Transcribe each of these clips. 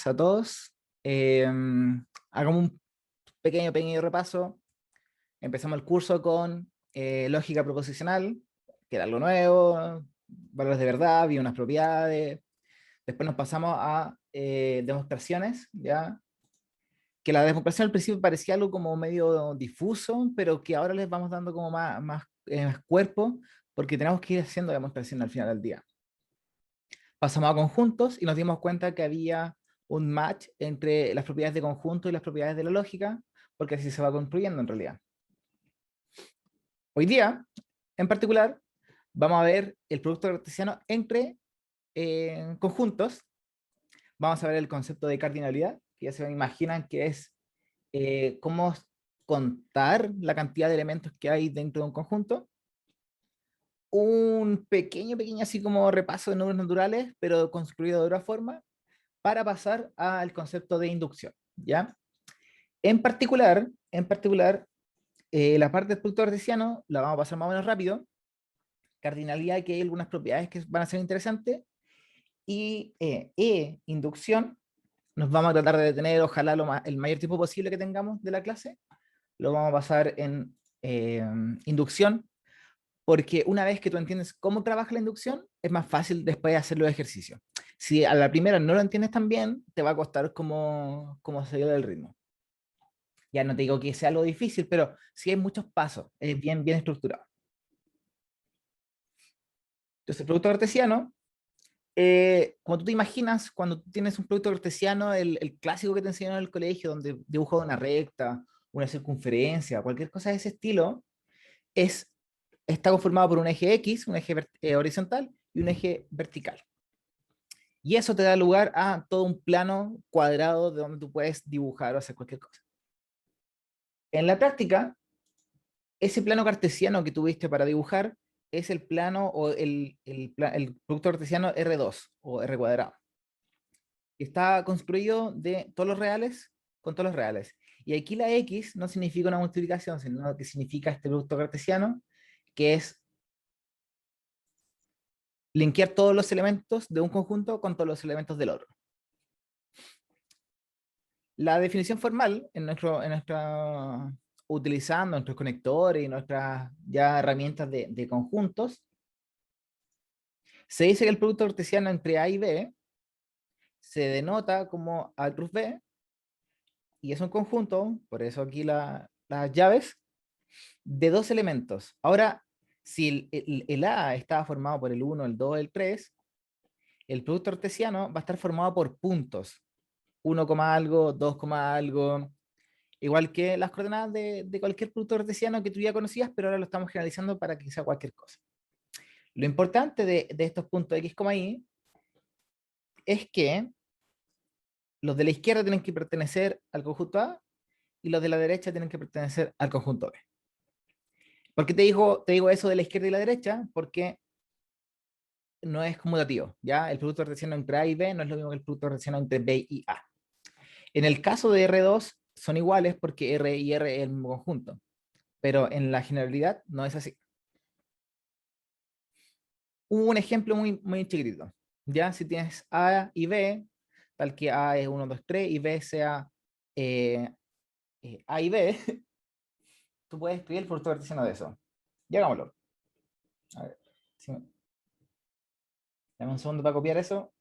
a todos. Hagamos un pequeño repaso. Empezamos el curso con lógica proposicional, que era algo nuevo, valores de verdad, vi unas propiedades. Después nos pasamos a demostraciones, ¿ya? Que la demostración al principio parecía algo como medio difuso, pero que ahora les vamos dando como más cuerpo, porque tenemos que ir haciendo demostración al final del día. Pasamos a conjuntos y nos dimos cuenta que había un match entre las propiedades de conjunto y las propiedades de la lógica, porque así se va construyendo en realidad. Hoy día, en particular, vamos a ver el producto cartesiano entre conjuntos. Vamos a ver el concepto de cardinalidad, que ya se imaginan que es cómo contar la cantidad de elementos que hay dentro de un conjunto. Un pequeño así como repaso de números naturales, pero construido de otra forma, para pasar al concepto de inducción, ¿ya? En particular, la parte del producto cartesiano la vamos a pasar más o menos rápido. Cardinalidad, que hay algunas propiedades que van a ser interesantes, y inducción, nos vamos a tratar de detener, ojalá el mayor tiempo posible que tengamos de la clase, lo vamos a pasar en inducción, porque una vez que tú entiendes cómo trabaja la inducción, es más fácil después hacer los ejercicios. Si a la primera no lo entiendes tan bien, te va a costar como seguir el ritmo. Ya no te digo que sea algo difícil, pero sí hay muchos pasos, es bien estructurado. Entonces, el producto cartesiano, como tú te imaginas, cuando tú tienes un producto cartesiano, el clásico que te enseñaron en el colegio, donde dibujas una recta, una circunferencia, cualquier cosa de ese estilo, está conformado por un eje X, un eje horizontal y un eje vertical. Y eso te da lugar a todo un plano cuadrado de donde tú puedes dibujar o hacer cualquier cosa. En la práctica, ese plano cartesiano que tuviste para dibujar es el plano o el producto cartesiano R2 o R cuadrado. Está construido de todos los reales con todos los reales. Y aquí la X no significa una multiplicación, sino que significa este producto cartesiano, que es linkear todos los elementos de un conjunto con todos los elementos del otro. La definición formal utilizando nuestros conectores y nuestras ya herramientas de conjuntos, se dice que el producto cartesiano entre A y B se denota como A cruz B, y es un conjunto, por eso aquí las llaves, de dos elementos. Ahora, si el A estaba formado por el 1, el 2, el 3, el producto cartesiano va a estar formado por puntos. 1, algo, 2, algo, igual que las coordenadas de cualquier producto cartesiano que tú ya conocías, pero ahora lo estamos generalizando para que sea cualquier cosa. Lo importante de estos puntos X, Y es que los de la izquierda tienen que pertenecer al conjunto A y los de la derecha tienen que pertenecer al conjunto B. ¿Por qué te digo eso de la izquierda y la derecha? Porque no es conmutativo, ¿ya? El producto cartesiano entre A y B no es lo mismo que el producto cartesiano entre B y A. En el caso de R2 son iguales porque R y R es el mismo conjunto, pero en la generalidad no es así. Un ejemplo muy chiquitito, ¿ya? Si tienes A y B, tal que A es 1, 2, 3 y B sea eh, A y B, tú puedes escribir el producto cartesiano de eso. Ya hagámoslo. A ver, dame un segundo para copiar eso.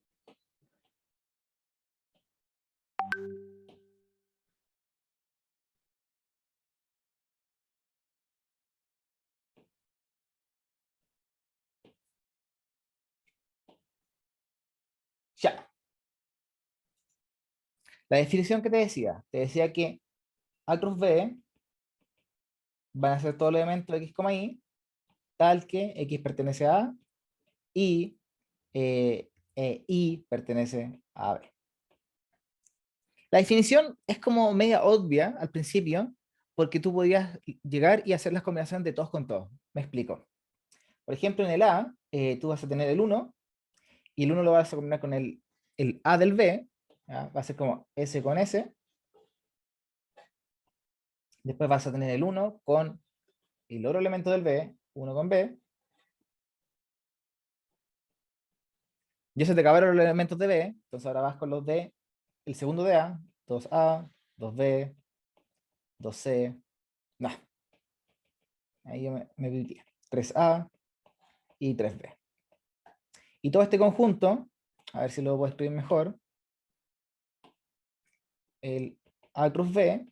Ya. La definición que te decía que A cruz B van a ser todos los elementos X, Y, tal que X pertenece a A y Y pertenece a B. La definición es como media obvia al principio, porque tú podías llegar y hacer las combinaciones de todos con todos. Me explico. Por ejemplo, en el A, tú vas a tener el 1, y el 1 lo vas a combinar con el A del B, ¿ya? Va a ser como S con S. Después vas a tener el 1 con el otro elemento del B, 1 con B. Ya se te acabaron los elementos de B, entonces ahora vas con los de el segundo de A, 2A, 2B, 2C, no, ahí yo me diría 3A y 3B. Y todo este conjunto, a ver si lo puedo escribir mejor, el A cruz B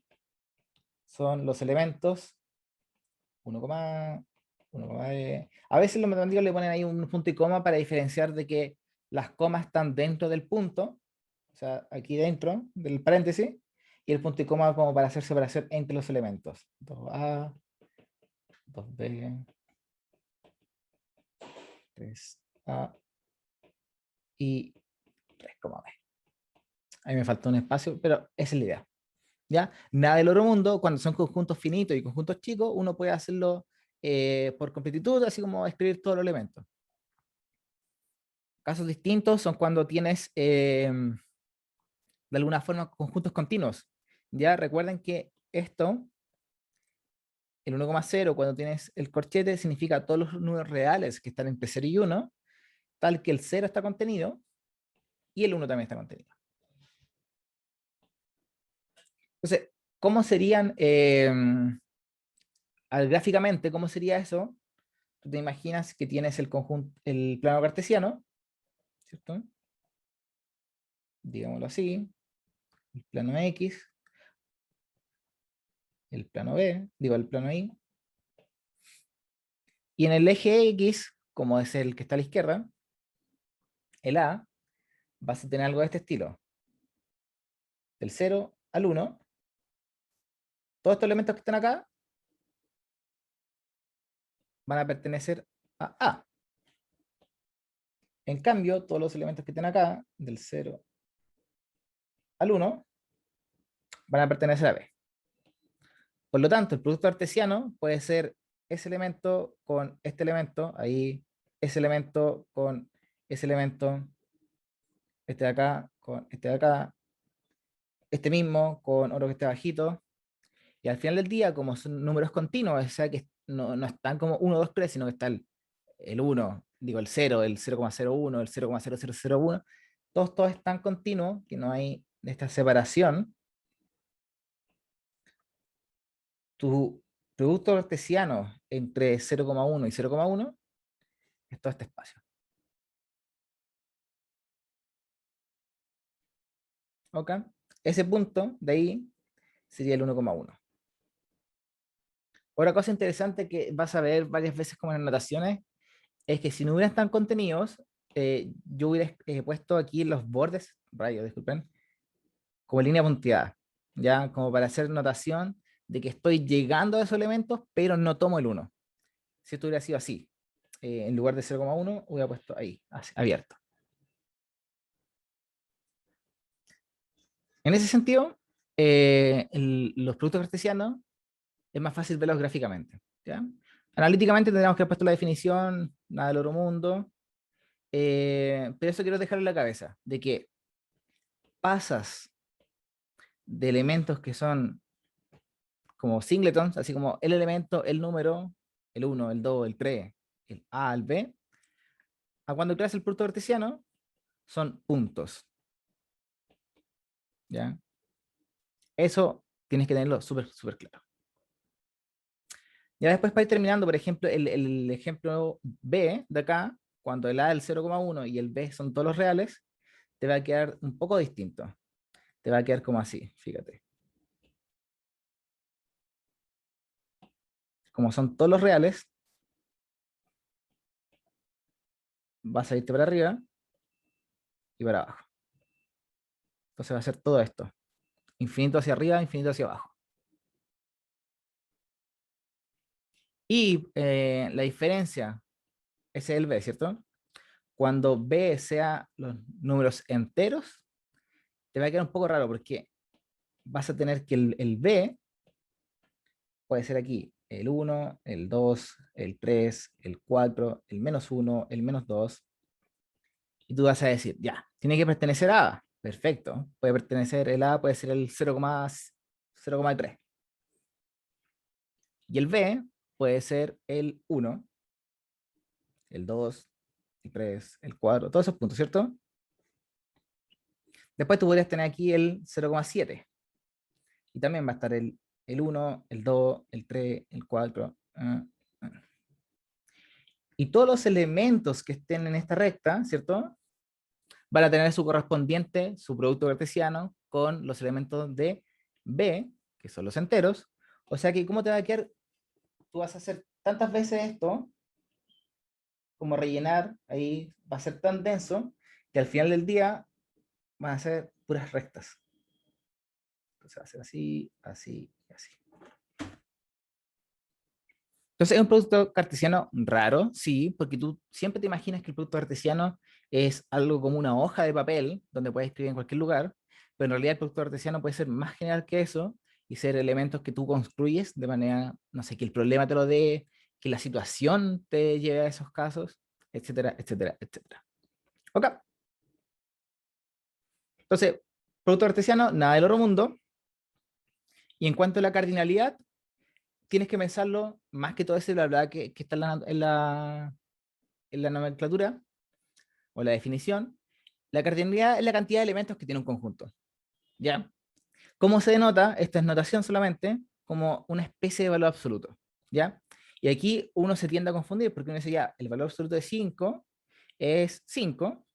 son los elementos 1, 1, a veces los matemáticos le ponen ahí un punto y coma para diferenciar de que las comas están dentro del punto, o sea, aquí dentro del paréntesis, y el punto y coma como para hacer separación entre los elementos. 2A, 2B, 3A y 3,B. Ahí me faltó un espacio, pero esa es la idea. ¿Ya? Nada del otro mundo, cuando son conjuntos finitos y conjuntos chicos, uno puede hacerlo por completitud, así como escribir todos los elementos. Casos distintos son cuando tienes, de alguna forma, conjuntos continuos. Ya recuerden que esto, el 1,0, cuando tienes el corchete, significa todos los números reales que están entre 0 y 1, tal que el 0 está contenido y el 1 también está contenido. Entonces, ¿cómo serían, gráficamente, cómo sería eso? Tú te imaginas que tienes el conjunto, el plano cartesiano, ¿cierto? Digámoslo así, el plano X, el plano B, digo el plano Y, y en el eje X, como es el que está a la izquierda, el A, vas a tener algo de este estilo. Del 0 al 1, todos estos elementos que están acá van a pertenecer a A. En cambio, todos los elementos que están acá, del 0 al 1, van a pertenecer a B. Por lo tanto, el producto artesiano puede ser ese elemento con este elemento, ahí, ese elemento con ese elemento, este de acá con este de acá, este mismo con otro que esté bajito, y al final del día, como son números continuos, o sea que no están como 1, 2, 3, sino que está el 1, digo el 0, el 0,01, el 0,0001, todos están continuos, que no hay esta separación. Tu producto artesiano entre 0,1 y 0,1 es todo este espacio. ¿Ok? Ese punto de ahí sería el 1,1. Otra cosa interesante que vas a ver varias veces como en las notaciones es que si no hubieran tan contenidos, yo hubiera puesto aquí los bordes, rayos, disculpen, como línea punteada, ya como para hacer notación de que estoy llegando a esos elementos, pero no tomo el 1. Si esto hubiera sido así, en lugar de 0,1, hubiera puesto ahí, así, abierto. En ese sentido, los productos cartesianos es más fácil verlos gráficamente. ¿Ya? Analíticamente tendríamos que haber puesto la definición, nada del otro mundo, pero eso quiero dejarlo en la cabeza, de que pasas de elementos que son como singletons, así como el elemento, el número, el 1, el 2, el 3, el A al B, a cuando creas el producto cartesiano, son puntos. ¿Ya? Eso tienes que tenerlo súper, súper claro. Ya después para ir terminando, por ejemplo, el ejemplo B de acá, cuando el A es el 0,1 y el B son todos los reales, te va a quedar un poco distinto. Te va a quedar como así, fíjate. Como son todos los reales, vas a irte para arriba y para abajo. Entonces va a ser todo esto. Infinito hacia arriba, infinito hacia abajo. Y la diferencia, ese es el B, ¿cierto? Cuando B sea los números enteros, te va a quedar un poco raro porque vas a tener que el B puede ser aquí el 1, el 2, el 3, el 4, el -1, el -2. Y tú vas a decir, ya, tiene que pertenecer a A. Perfecto. Puede pertenecer el A, puede ser el 0,3. Y el B puede ser el 1, el 2, el 3, el 4, todos esos puntos, ¿cierto? Después tú podrías tener aquí el 0,7. Y también va a estar el 1, el 2, el 3, el 4. Y todos los elementos que estén en esta recta, ¿cierto? Van a tener su correspondiente, su producto cartesiano, con los elementos de B, que son los enteros. O sea que, ¿cómo te va a quedar? Tú vas a hacer tantas veces esto, como rellenar, ahí va a ser tan denso, que al final del día van a ser puras rectas. Entonces va a ser así, así y así. Entonces es un producto cartesiano raro, sí, porque tú siempre te imaginas que el producto cartesiano es algo como una hoja de papel donde puedes escribir en cualquier lugar, pero en realidad el producto cartesiano puede ser más general que eso y ser elementos que tú construyes de manera, no sé, que el problema te lo dé, que la situación te lleve a esos casos, etcétera, etcétera, etcétera. Ok. Entonces, producto cartesiano, nada del otro mundo. Y en cuanto a la cardinalidad, tienes que pensarlo más que todo ese bla bla que está en la nomenclatura o la definición. La cardinalidad es la cantidad de elementos que tiene un conjunto. ¿Ya? ¿Cómo se denota? Esta es notación solamente como una especie de valor absoluto. ¿Ya? Y aquí uno se tiende a confundir porque uno dice ya, el valor absoluto de 5 es 5,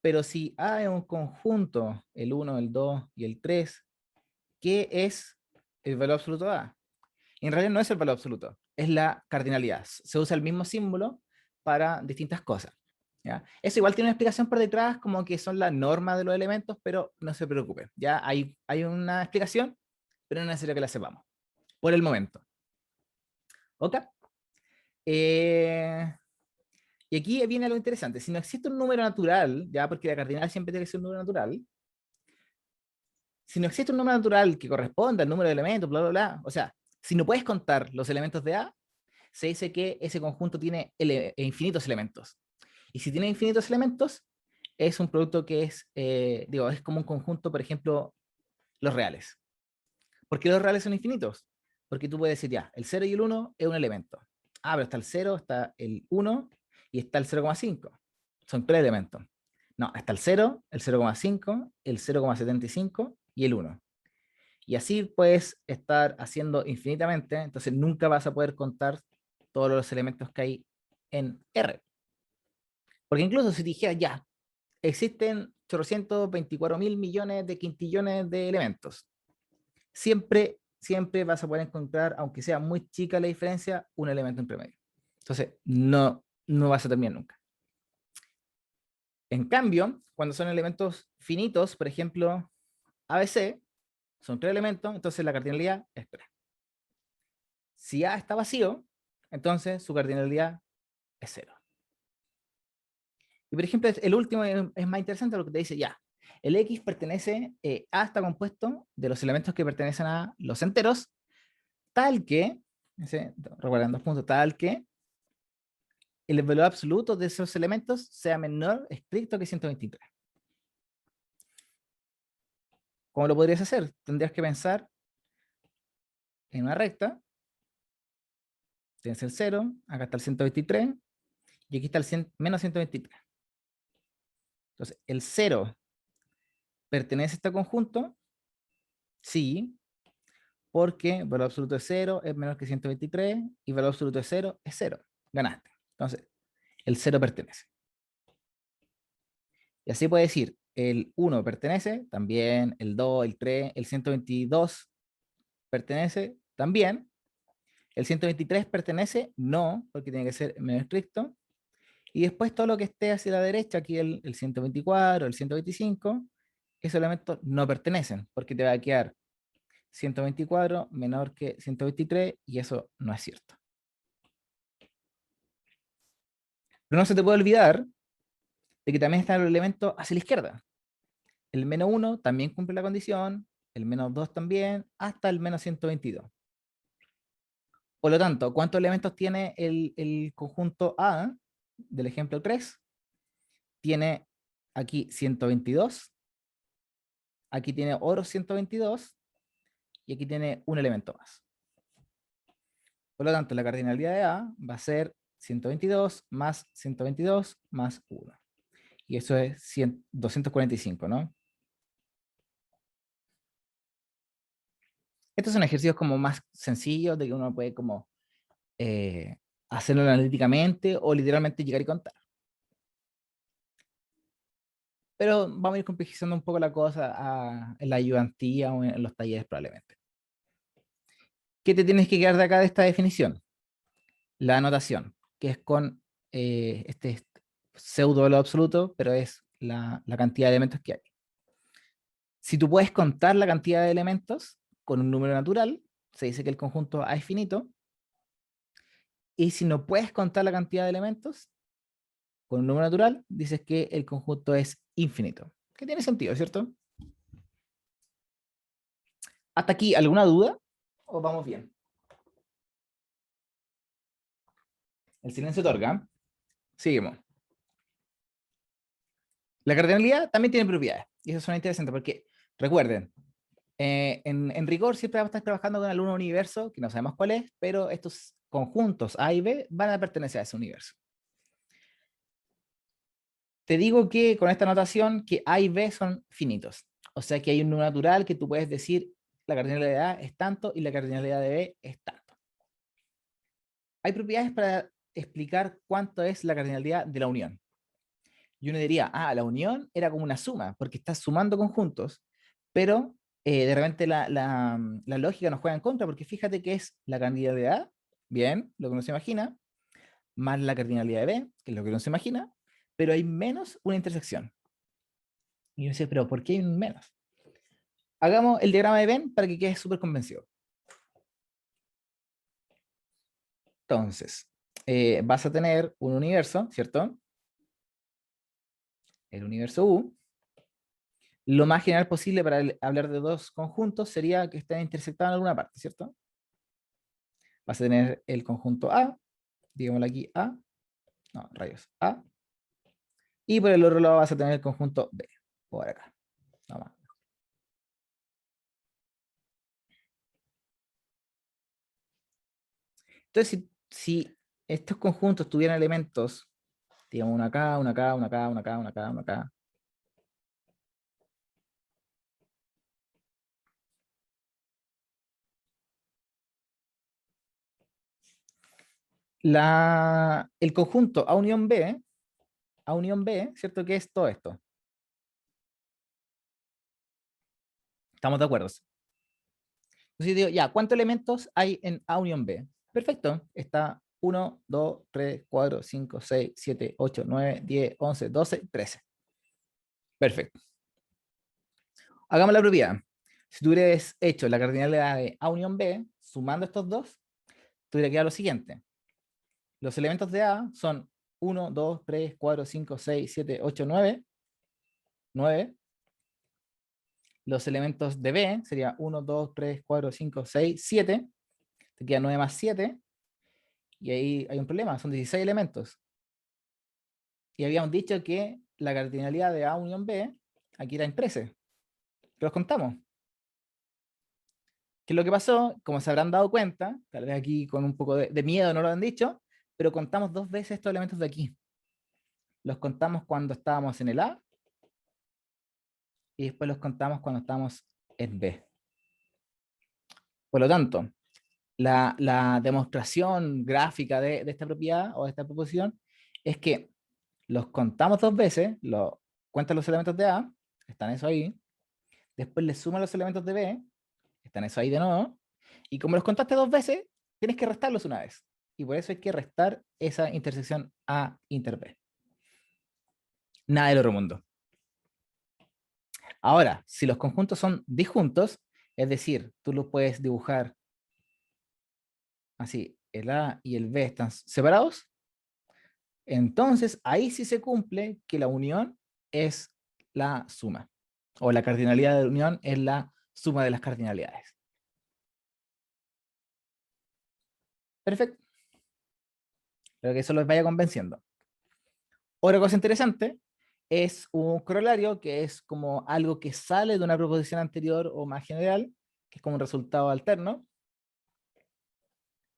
pero si A es un conjunto, el 1, el 2 y el 3, ¿qué es el valor absoluto de A? En realidad no es el valor absoluto, es la cardinalidad. Se usa el mismo símbolo para distintas cosas. ¿Ya? Eso igual tiene una explicación por detrás, como que son las normas de los elementos, pero no se preocupe. Ya hay una explicación, pero no es necesario que la sepamos, por el momento. ¿Ok? Eh, y aquí viene algo interesante. Si no existe un número natural, ya porque la cardinal siempre tiene que ser un número natural, si no existe un número natural que corresponda al número de elementos, bla, bla, bla, o sea, si no puedes contar los elementos de A, se dice que ese conjunto tiene infinitos elementos. Y si tiene infinitos elementos, es un producto que es, digo, es como un conjunto, por ejemplo, los reales. ¿Por qué los reales son infinitos? Porque tú puedes decir, ya, el 0 y el 1 es un elemento. Ah, pero está el 0, está el 1 y está el 0,5. Son tres elementos. No, está el 0, el 0,5, el 0,75 y el 1. Y así puedes estar haciendo infinitamente, entonces nunca vas a poder contar todos los elementos que hay en R. Porque incluso si dijera ya, existen 824.000 millones de quintillones de elementos, siempre vas a poder encontrar, aunque sea muy chica la diferencia, un elemento entre medio. Entonces, no vas a terminar nunca. En cambio, cuando son elementos finitos, por ejemplo, ABC, son tres elementos, entonces la cardinalidad es 3. Si A está vacío, entonces su cardinalidad es 0. Y por ejemplo, el último es más interesante porque te dice, ya, el X pertenece, A está compuesto de los elementos que pertenecen a los enteros, tal que, recuerden 2 puntos, tal que el valor absoluto de esos elementos sea menor estricto que 123. ¿Cómo lo podrías hacer? Tendrías que pensar en una recta, tienes el 0, acá está el 123, y aquí está el menos 123. Entonces, el 0 pertenece a este conjunto, sí, porque el valor absoluto de 0 es menor que 123 y el valor absoluto de 0 es 0. Ganaste. Entonces, el 0 pertenece. Y así puede decir, el 1 pertenece, también el 2, el 3, el 122 pertenece, también. El 123 pertenece, no, porque tiene que ser menos estricto. Y después todo lo que esté hacia la derecha, aquí el 124, el 125, esos elementos no pertenecen, porque te va a quedar 124 menor que 123 y eso no es cierto. Pero no se te puede olvidar de que también están los elementos hacia la izquierda. El menos 1 también cumple la condición, el menos 2 también, hasta el menos 122. Por lo tanto, ¿cuántos elementos tiene el conjunto A del ejemplo 3? Tiene aquí 122, aquí tiene otros 122 y aquí tiene un elemento más. Por lo tanto, la cardinalidad de A va a ser 122 más 122 más 1. Y eso es 245, ¿no? Estos son ejercicios como más sencillos, de que uno puede como eh, hacerlo analíticamente o literalmente llegar y contar. Pero vamos a ir complejizando un poco la cosa en la ayudantía o en los talleres probablemente. ¿Qué te tienes que quedar de acá de esta definición? La anotación, que es con este pseudo valor absoluto, pero es la cantidad de elementos que hay. Si tú puedes contar la cantidad de elementos con un número natural, se dice que el conjunto A es finito. Y si no puedes contar la cantidad de elementos con un número natural, dices que el conjunto es infinito. Que tiene sentido, ¿cierto? ¿Hasta aquí alguna duda? ¿O vamos bien? El silencio otorga. Seguimos. La cardinalidad también tiene propiedades. Y eso suena interesante porque, recuerden, en rigor siempre vamos a estar trabajando con algún universo, que no sabemos cuál es, pero estos conjuntos A y B van a pertenecer a ese universo. Te digo que con esta notación que A y B son finitos. O sea que hay un número natural que tú puedes decir la cardinalidad de A es tanto y la cardinalidad de B es tanto. Hay propiedades para explicar cuánto es la cardinalidad de la unión. Y uno diría, la unión era como una suma, porque estás sumando conjuntos, pero de repente la lógica nos juega en contra, porque fíjate que es la cardinalidad de A, bien, lo que uno se imagina, más la cardinalidad de B, que es lo que uno se imagina, pero hay menos una intersección. Y uno dice, pero ¿por qué hay un menos? Hagamos el diagrama de Venn para que quede súper convencido. Entonces, vas a tener un universo, ¿cierto? El universo U. Lo más general posible para hablar de dos conjuntos sería que estén intersectados en alguna parte, ¿cierto? Vas a tener el conjunto A, digámoslo aquí A, no, rayos, A, y por el otro lado vas a tener el conjunto B, por acá, nada más. Entonces, si estos conjuntos tuvieran elementos, digamos, una acá, una acá, una acá, una acá, una acá, una acá, el conjunto A unión B, ¿cierto? ¿Qué es todo esto? ¿Estamos de acuerdo? Entonces digo, ya, ¿cuántos elementos hay en A unión B? Perfecto, está 1, 2, 3, 4, 5, 6, 7, 8, 9, 10, 11, 12, 13. Perfecto. Hagamos la propiedad. Si tú hubieras hecho la cardinalidad de A unión B, sumando estos dos, te hubiera quedado lo siguiente. Los elementos de A son 1, 2, 3, 4, 5, 6, 7, 8, 9. 9. Los elementos de B sería 1, 2, 3, 4, 5, 6, 7. Te queda 9 más 7. Y ahí hay un problema, son 16 elementos. Y habíamos dicho que la cardinalidad de A unión B aquí era en 13. Que los contamos. ¿Qué es lo que pasó? Como se habrán dado cuenta, tal vez aquí con un poco de miedo no lo han dicho, pero contamos dos veces estos elementos de aquí. Los contamos cuando estábamos en el A y después los contamos cuando estábamos en B. Por lo tanto, la demostración gráfica de esta propiedad o de esta proposición es que los contamos dos veces, cuentan los elementos de A, están eso ahí, después le suman los elementos de B, están eso ahí de nuevo, y como los contaste dos veces, tienes que restarlos una vez. Y por eso hay que restar esa intersección A inter B. Nada del otro mundo. Ahora, si los conjuntos son disjuntos, es decir, tú los puedes dibujar así, el A y el B están separados, entonces ahí sí se cumple que la unión es la suma, o la cardinalidad de la unión es la suma de las cardinalidades. Perfecto. Espero que eso los vaya convenciendo. Otra cosa interesante es un corolario que es como algo que sale de una proposición anterior o más general, que es como un resultado alterno.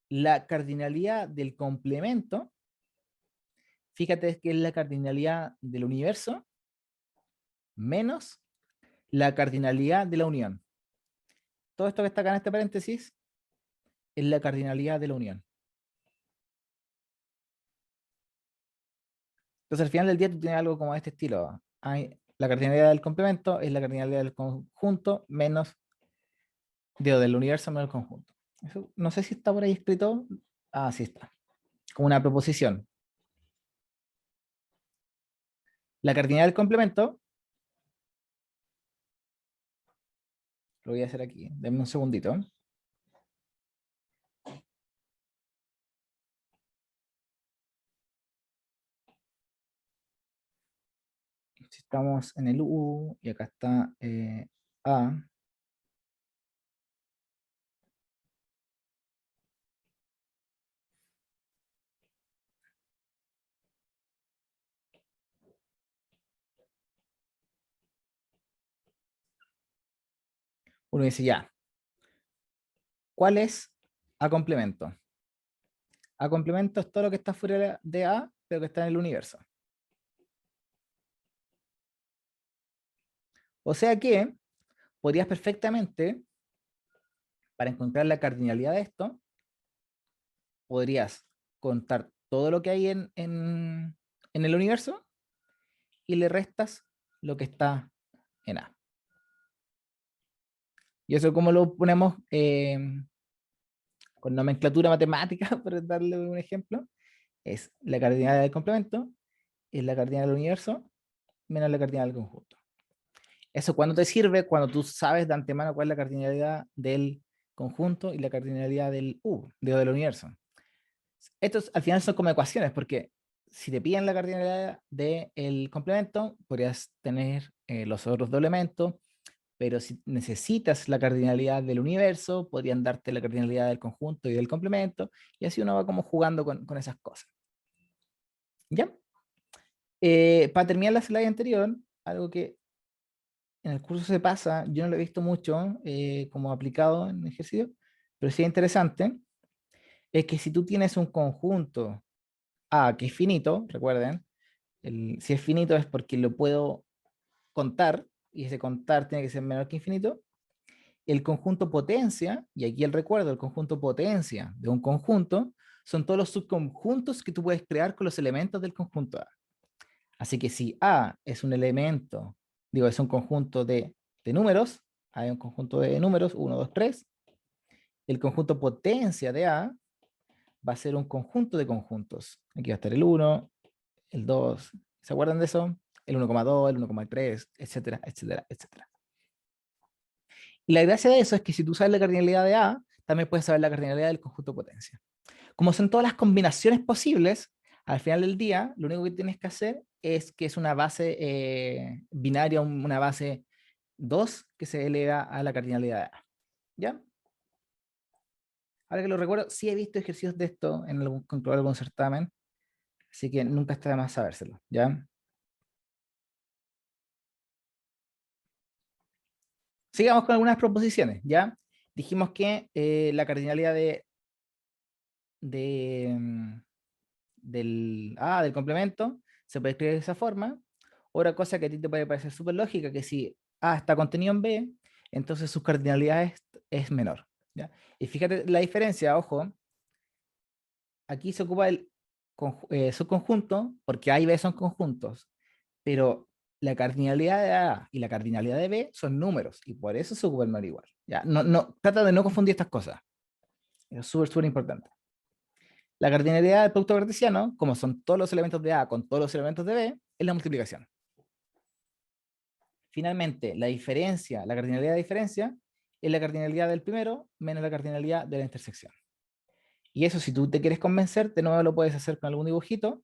La cardinalidad del complemento, fíjate que es la cardinalidad del universo menos la cardinalidad de la unión. todo esto que está acá en este paréntesis es la cardinalidad de la unión. Entonces al final del día tú tienes algo como de este estilo. La cardinalidad del complemento es la cardinalidad del conjunto menos, del universo menos el conjunto. Eso, no sé si está por ahí escrito. Ah, sí está. Como una proposición. La cardinalidad del complemento, lo voy a hacer aquí, denme un segundito. Si estamos en el U y acá está A, uno dice ya, ¿cuál es A complemento? A complemento es todo lo que está fuera de A, pero que está en el universo. O sea que podrías perfectamente, para encontrar la cardinalidad de esto, podrías contar todo lo que hay en el universo y le restas lo que está en A. Y eso como lo ponemos con nomenclatura matemática, por darle un ejemplo, es la cardinalidad del complemento, es la cardinalidad del universo, menos la cardinalidad del conjunto. ¿Eso cuándo te sirve? Cuando tú sabes de antemano cuál es la cardinalidad del conjunto y la cardinalidad del U, del universo. Estos al final son como ecuaciones, porque si te piden la cardinalidad del complemento, podrías tener los otros dos elementos, pero si necesitas la cardinalidad del universo, podrían darte la cardinalidad del conjunto y del complemento, y así uno va como jugando con esas cosas. ¿Ya? Para terminar la slide anterior, algo que en el curso se pasa, yo no lo he visto mucho como aplicado en ejercicio, pero sí es interesante, es que si tú tienes un conjunto A que es finito, recuerden, si es finito es porque lo puedo contar, y ese contar tiene que ser menor que infinito, el conjunto potencia, y aquí el recuerdo, el conjunto potencia de un conjunto, son todos los subconjuntos que tú puedes crear con los elementos del conjunto A. Así que si A es un elemento, digo, es un conjunto de números, hay un conjunto de números, 1, 2, 3, el conjunto potencia de A va a ser un conjunto de conjuntos. Aquí va a estar el 1, el 2, ¿se acuerdan de eso? El 1,2, el 1,3, etcétera, etcétera, etcétera. Y la gracia de eso es que si tú sabes la cardinalidad de A, también puedes saber la cardinalidad del conjunto potencia. Como son todas las combinaciones posibles, al final del día, lo único que tienes que hacer es que es una base binaria, una base 2 que se eleva a la cardinalidad de A. ¿Ya? Ahora que lo recuerdo, sí he visto ejercicios de esto en algún certamen, así que nunca está de más sabérselo. ¿Ya? Sigamos con algunas proposiciones. ¿Ya? Dijimos que la cardinalidad de, mm, del complemento se puede escribir de esa forma. Otra cosa que a ti te puede parecer súper lógica, que si A está contenido en B, entonces su cardinalidad es menor. ¿Ya? Y fíjate la diferencia, ojo, aquí se ocupa el subconjunto, porque A y B son conjuntos, pero la cardinalidad de A y la cardinalidad de B son números, y por eso se ocupa el menor igual. ¿Ya? No, no, trata de no confundir estas cosas. Es súper, súper importante. La cardinalidad del producto cartesiano, como son todos los elementos de A con todos los elementos de B, es la multiplicación. Finalmente, la diferencia, la cardinalidad de diferencia, es la cardinalidad del primero menos la cardinalidad de la intersección. Y eso, si tú te quieres convencer, de nuevo lo puedes hacer con algún dibujito.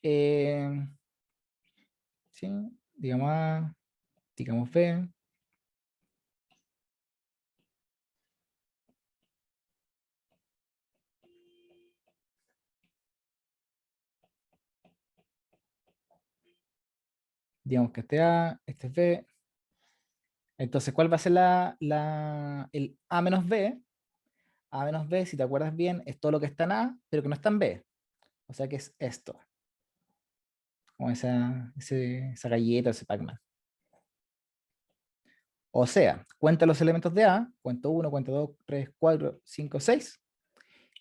Eh, ¿Sí? Digamos A, digamos B. Digamos que este A, este es B. Entonces, ¿cuál va a ser el A menos B? A menos B, si te acuerdas bien, es todo lo que está en A, pero que no está en B. O sea que es esto. Como esa galleta, ese Pac-Man. O sea, cuenta los elementos de A, cuento 1, cuento 2, 3, 4, 5, 6,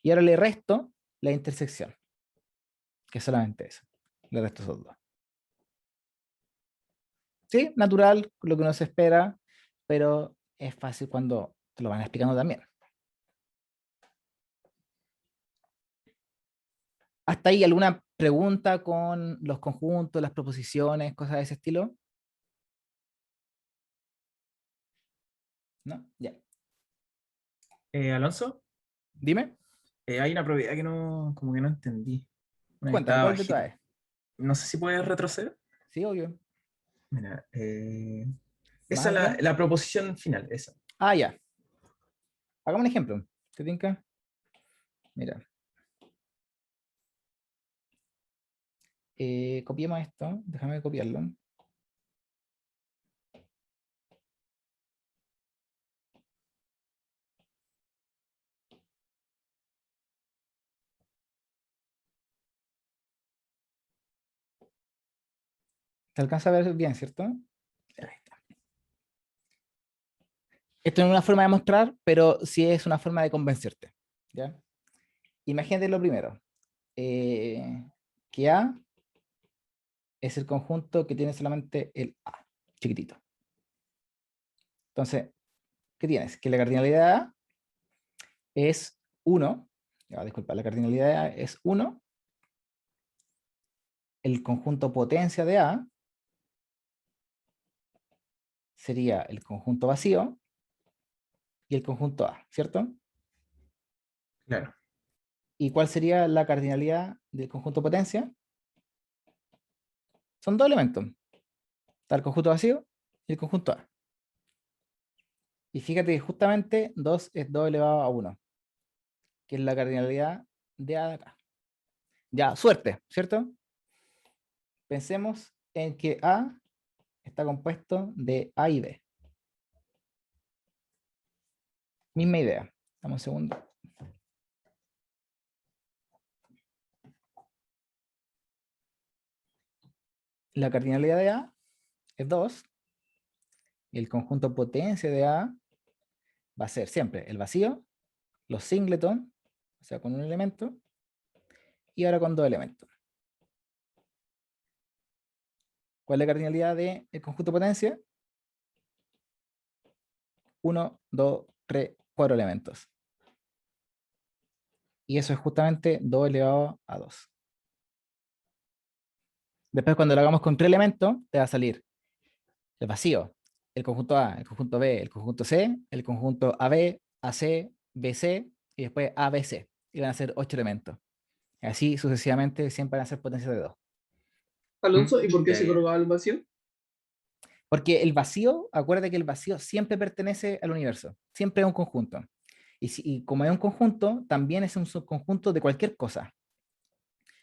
y ahora le resto la intersección, que es solamente eso. Le resto esos dos. Sí, natural, lo que uno se espera, pero es fácil cuando te lo van explicando también. ¿Hasta ahí alguna pregunta con los conjuntos, las proposiciones, cosas de ese estilo? ¿No? Ya. Alonso, Dime, hay una propiedad que no, como que no entendí. Una que cuéntame, estaba ¿cuál de bajita. todas es? No sé si puedes retroceder. Sí, obvio. Mira, esa ¿Más es atrás? la proposición final, esa. Ah, ya. Hagamos un ejemplo. ¿Te tinca? Mira. Copiemos esto. Déjame copiarlo. ¿Te alcanza a ver bien, cierto? Ahí está. Esto no es una forma de mostrar, pero sí es una forma de convencerte. ¿Ya? Imagínate lo primero. Que A es el conjunto que tiene solamente el A, chiquitito. Entonces, ¿qué tienes? Que la cardinalidad de A es 1. Disculpa, la cardinalidad de A es 1. El conjunto potencia de A sería el conjunto vacío y el conjunto A, ¿cierto? Claro, ¿Y cuál sería la cardinalidad del conjunto potencia? Son dos elementos. Está el conjunto vacío y el conjunto A. Y fíjate que justamente 2 es 2 elevado a 1, que es la cardinalidad de A de acá. Ya, suerte, ¿cierto? Pensemos en que A está compuesto de A y B. Misma idea. Dame un segundo. La cardinalidad de A es 2 y el conjunto potencia de A va a ser siempre el vacío, los singleton, o sea, con un elemento, y ahora con dos elementos. ¿Cuál es la cardinalidad del conjunto potencia? 1, 2, 3, 4 elementos. Y eso es justamente 2 elevado a 2. Después, cuando lo hagamos con 3 elementos, te va a salir el vacío, el conjunto A, el conjunto B, el conjunto C, el conjunto AB, AC, BC y después ABC. Y van a ser 8 elementos. Y así sucesivamente siempre van a ser potencias de 2. Alonso, ¿y por qué ya, se ya. colocaba el vacío? Porque el vacío, acuérdate que el vacío siempre pertenece al universo, siempre es un conjunto. Y como es un conjunto, también es un subconjunto de cualquier cosa.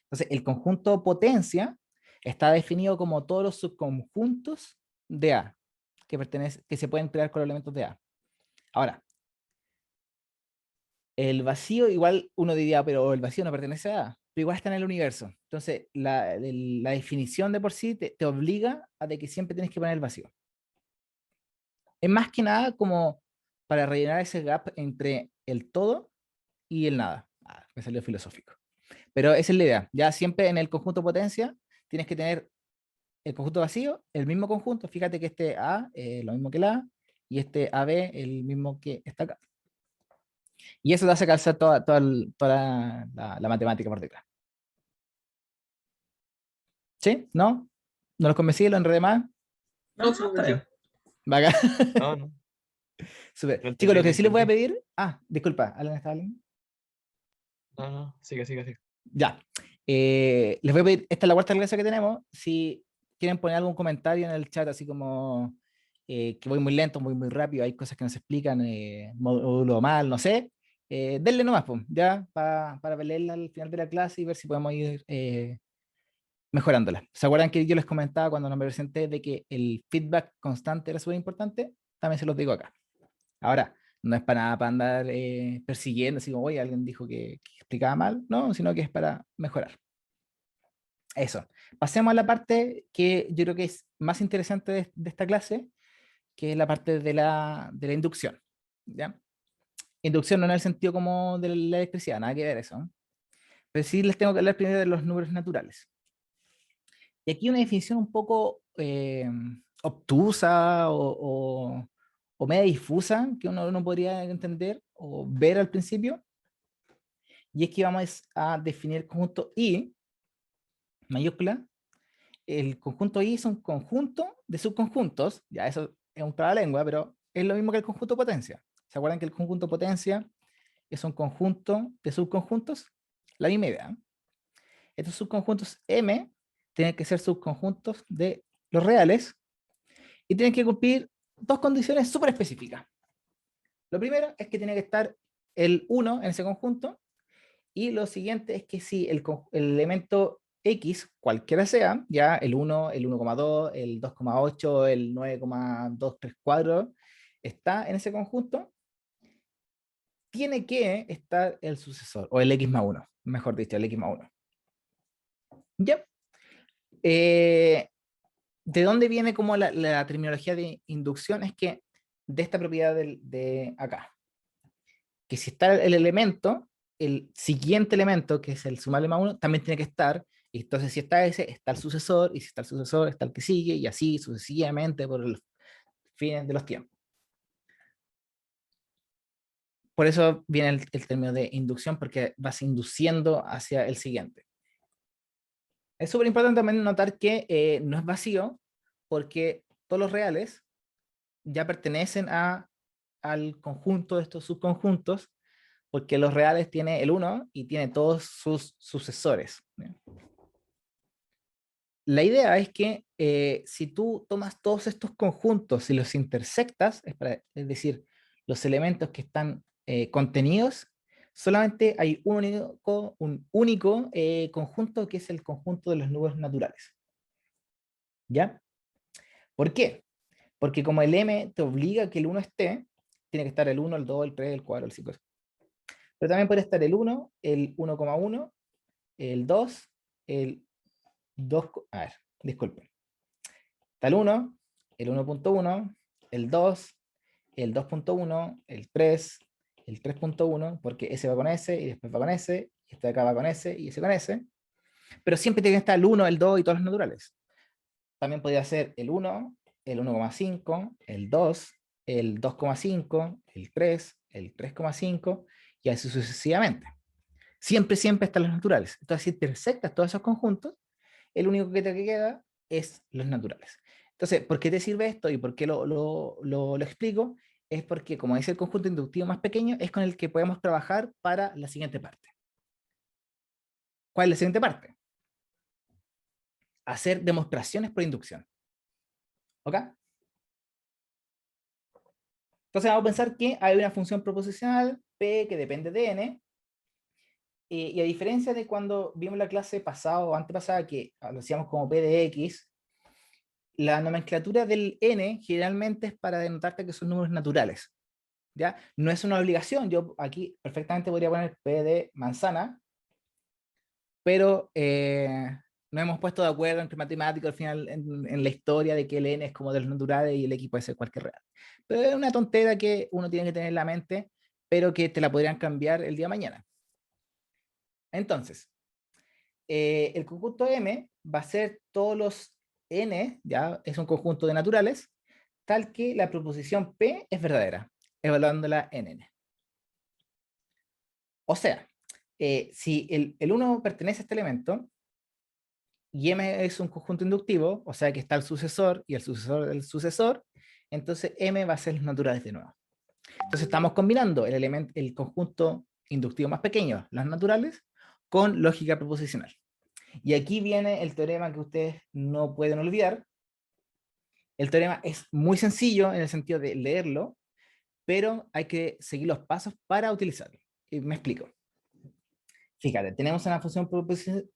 Entonces, el conjunto potencia está definido como todos los subconjuntos de A que se pueden crear con los elementos de A. Ahora, el vacío, igual uno diría, pero el vacío no pertenece a A, pero igual está en el universo. Entonces, la definición de por sí te obliga a de que siempre tienes que poner el vacío. Es más que nada como para rellenar ese gap entre el todo y el nada. Me salió filosófico. Pero esa es la idea. Ya siempre en el conjunto potencia tienes que tener el conjunto vacío, el mismo conjunto. Fíjate que este A es lo mismo que el A y este AB el mismo que está acá. Y eso te hace calzar toda la matemática por detrás. ¿Sí? ¿No? ¿No los convencí? ¿Lo enredé más? No, No, no, se está convenció. bien. Bacán. No, no, Súper. lo Chicos, lo entendí, lo que sí les voy a entendí. pedir. Disculpa, ¿Alan está hablando? No, no, sigue, sigue, sigue. Ya. Les voy a pedir, esta es la cuarta clase que tenemos. Si quieren poner algún comentario en el chat, así como que voy muy lento, muy rápido, hay cosas que no se explican, módulo mal, no sé, denle nomás, pues, ya, para leerla al final de la clase y ver si podemos ir mejorándola. ¿Se acuerdan que yo les comentaba cuando no me presenté de que el feedback constante era súper importante? También se los digo acá. Ahora, no es para nada para andar persiguiendo, así como, oye, alguien dijo que explicaba mal, no, sino que es para mejorar. Eso. Pasemos a la parte que yo creo que es más interesante de esta clase, que es la parte de la inducción. ¿Ya? Inducción no en el sentido como de la electricidad, nada que ver eso, ¿no? Pero sí les tengo que hablar primero de los números naturales. Y aquí una definición un poco obtusa o media difusa que uno no podría entender o ver al principio, y es que vamos a definir el conjunto I, mayúscula. El conjunto I es un conjunto de subconjuntos, ya eso es un trabalengua, pero es lo mismo que el conjunto potencia. ¿Se acuerdan que el conjunto potencia es un conjunto de subconjuntos? La misma idea. Estos subconjuntos M tienen que ser subconjuntos de los reales y tienen que cumplir dos condiciones súper específicas. Lo primero es que tiene que estar el 1 en ese conjunto, y lo siguiente es que si el elemento X, cualquiera sea, ya el 1, el 1,2, el 2,8, el 9,234, está en ese conjunto, tiene que estar el sucesor, o el X más 1, mejor dicho, el X más 1. ¿Ya? ¿De dónde viene como la terminología de inducción? Es que de esta propiedad de acá, que si está el elemento, el siguiente elemento, que es el sumable más 1, también tiene que estar, y entonces si está ese, está el sucesor, y si está el sucesor, está el que sigue, y así sucesivamente por el fin de los tiempos. Por eso viene el término de inducción, porque vas induciendo hacia el siguiente. Es súper importante también notar que no es vacío, porque todos los reales ya pertenecen al conjunto de estos subconjuntos, porque los reales tiene el 1 y tiene todos sus sucesores. La idea es que si tú tomas todos estos conjuntos y los intersectas, es decir, los elementos que están contenidos, solamente hay un único conjunto, que es el conjunto de los números naturales. ¿Ya? ¿Por qué? Porque como el M te obliga a que el 1 esté, tiene que estar el 1, el 2, el 3, el 4, el 5. Pero también puede estar el 1, el 1,1, el 2, el 2, a ver, disculpen. Está el 1, el 1,1, el 2, el 2,1, el 3, el 3,1, porque ese va con ese, y después va con ese, y este de acá va con ese, y ese con ese. Pero siempre tiene que estar el 1, el 2 y todos los naturales. También podría ser el 1, el 1,5, el 2, el 2,5, el 3, el 3,5, y así sucesivamente. Siempre, siempre están los naturales. Entonces, si intersectas todos esos conjuntos, el único que te queda es los naturales. Entonces, ¿por qué te sirve esto y por qué lo explico? Es porque, como es el conjunto inductivo más pequeño, es con el que podemos trabajar para la siguiente parte. ¿Cuál es la siguiente parte? Hacer demostraciones por inducción. ¿Ok? Entonces vamos a pensar que hay una función proposicional P que depende de n, y a diferencia de cuando vimos la clase pasada o antepasada, que lo hacíamos como P de X, la nomenclatura del n generalmente es para denotarte que son números naturales. ¿Ya? No es una obligación, yo aquí perfectamente podría poner P de manzana, pero nos hemos puesto de acuerdo entre matemáticos al final en la historia de que el n es como de los naturales y el x puede ser cualquier real. Pero es una tontera que uno tiene que tener en la mente, pero que te la podrían cambiar el día de mañana. Entonces, el conjunto M va a ser todos los n, ya es un conjunto de naturales, tal que la proposición P es verdadera, evaluándola en n. O sea, si el 1 pertenece a este elemento, y M es un conjunto inductivo, o sea que está el sucesor y el sucesor del sucesor, entonces M va a ser los naturales de nuevo. Entonces estamos combinando el conjunto inductivo más pequeño, los naturales, con lógica proposicional. Y aquí viene el teorema que ustedes no pueden olvidar. El teorema es muy sencillo en el sentido de leerlo, pero hay que seguir los pasos para utilizarlo. Y me explico. Fíjate, tenemos una función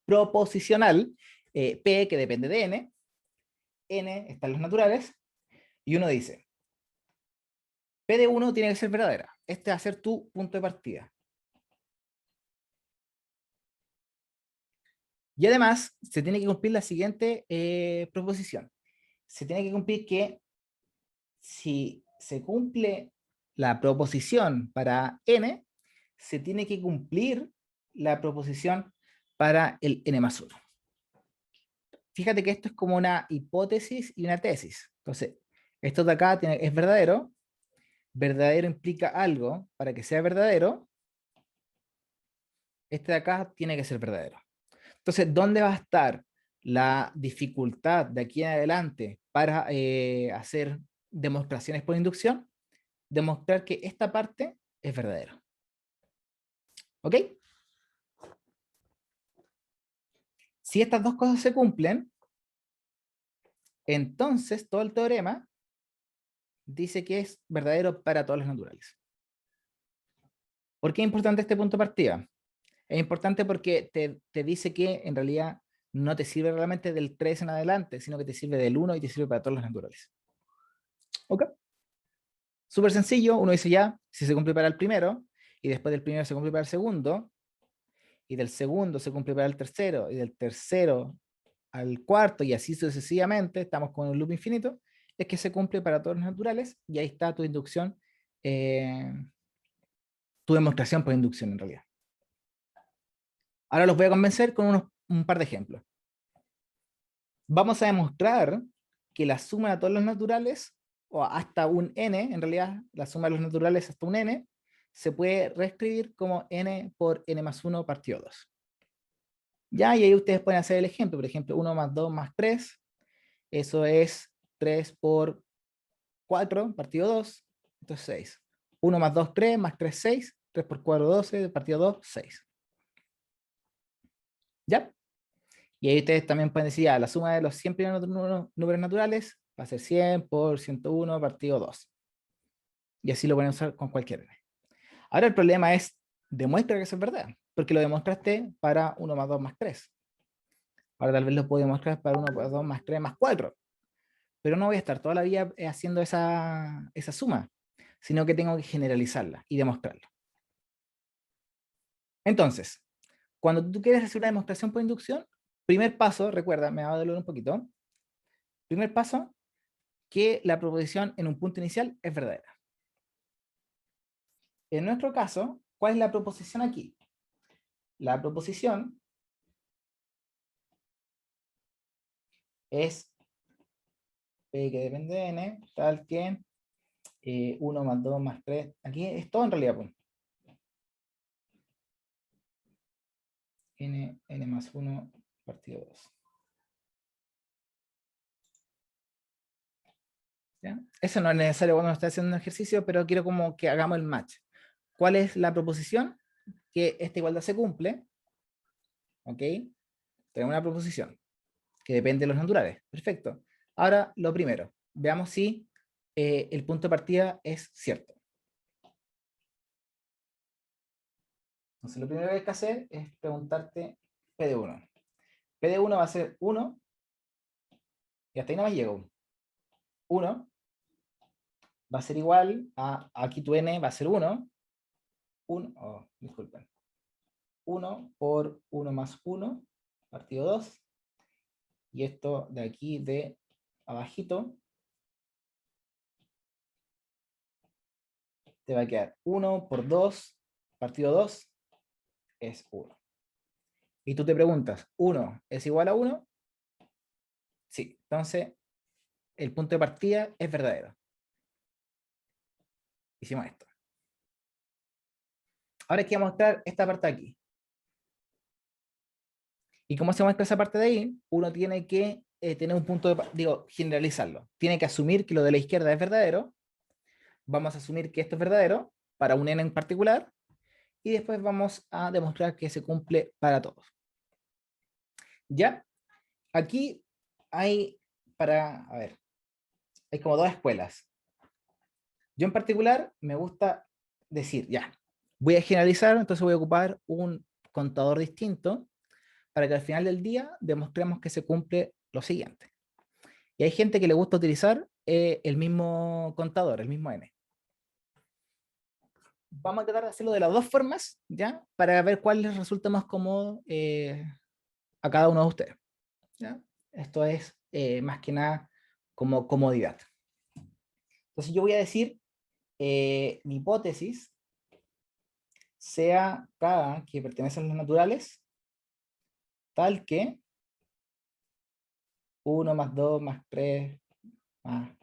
proposicional, P, que depende de n están los naturales, y uno dice, P de 1 tiene que ser verdadera. Este va a ser tu punto de partida. Y además, se tiene que cumplir la siguiente proposición. Se tiene que cumplir que si se cumple la proposición para n, se tiene que cumplir la proposición para el n más 1. Fíjate que esto es como una hipótesis y una tesis. Entonces, esto de acá es verdadero. Verdadero implica algo para que sea verdadero. Este de acá tiene que ser verdadero. Entonces, ¿dónde va a estar la dificultad de aquí en adelante para hacer demostraciones por inducción? Demostrar que esta parte es verdadera. ¿Ok? Si estas dos cosas se cumplen, entonces todo el teorema dice que es verdadero para todos los naturales. ¿Por qué es importante este punto de partida? Es importante porque te dice que en realidad no te sirve realmente del 3 en adelante, sino que te sirve del 1 y te sirve para todos los naturales. ¿Ok? Súper sencillo, uno dice ya, si se cumple para el primero, y después del primero se cumple para el segundo, y del segundo se cumple para el tercero, y del tercero al cuarto, y así sucesivamente, estamos con un loop infinito, es que se cumple para todos los naturales, y ahí está tu inducción, tu demostración por inducción en realidad. Ahora los voy a convencer con un par de ejemplos. Vamos a demostrar que la suma de todos los naturales, o hasta un n, en realidad la suma de los naturales hasta un n, se puede reescribir como n por n más 1 partido 2. Ya, y ahí ustedes pueden hacer el ejemplo, por ejemplo, 1 más 2 más 3, eso es 3 por 4 partido 2, esto es 6. 1 más 2, 3, más 3, 6, 3 por 4, 12, partido 2, 6. ¿Ya? Y ahí ustedes también pueden decir, ya, la suma de los 100 primeros números naturales va a ser 100 por 101 partido 2. Y así lo pueden usar con cualquier n. Ahora el problema es, demuestra que eso es verdad, porque lo demostraste para 1 más 2 más 3. Ahora tal vez lo puedo demostrar para 1 más 2 más 3 más 4. Pero no voy a estar toda la vida haciendo esa suma, sino que tengo que generalizarla y demostrarla. Entonces, cuando tú quieres hacer una demostración por inducción, primer paso, recuerda, me va a doler un poquito. Primer paso, que la proposición en un punto inicial es verdadera. En nuestro caso, ¿cuál es la proposición aquí? La proposición es P que depende de n, tal que 1 más 2 más 3, aquí es todo en realidad, pues. N más 1 partido 2. ¿Ya? Eso no es necesario cuando esté haciendo un ejercicio, pero quiero como que hagamos el match. ¿Cuál es la proposición? Que esta igualdad se cumple. ¿Ok? Tenemos una proposición que depende de los naturales. Perfecto. Ahora, lo primero. Veamos si el punto de partida es cierto. Entonces, lo primero que hay que hacer es preguntarte P de 1. P de 1 va a ser 1. Y hasta ahí nada más llego. 1 va a ser igual a, aquí tu n va a ser 1. 1, disculpen. 1 por 1 más 1, partido 2. Y esto de aquí de abajito te va a quedar 1 por 2, partido 2, es 1. Y tú te preguntas, ¿1 es igual a 1? Sí, entonces el punto de partida es verdadero. Hicimos esto. Ahora hay que mostrar esta parte de aquí. ¿Y cómo se muestra esa parte de ahí? Uno tiene que tener un punto de, generalizarlo. Tiene que asumir que lo de la izquierda es verdadero. Vamos a asumir que esto es verdadero para un n en particular. Y después vamos a demostrar que se cumple para todos. ¿Ya? Aquí hay hay como dos escuelas. Yo en particular me gusta decir, ya, voy a generalizar, entonces voy a ocupar un contador distinto para que al final del día demostremos que se cumple lo siguiente. Y hay gente que le gusta utilizar el mismo contador, el mismo n. Vamos a tratar de hacerlo de las dos formas, ¿ya? Para ver cuál les resulta más cómodo a cada uno de ustedes. ¿Ya? Esto es más que nada como comodidad. Entonces yo voy a decir, mi hipótesis sea K que pertenece a los naturales, tal que 1 más 2 más 3 más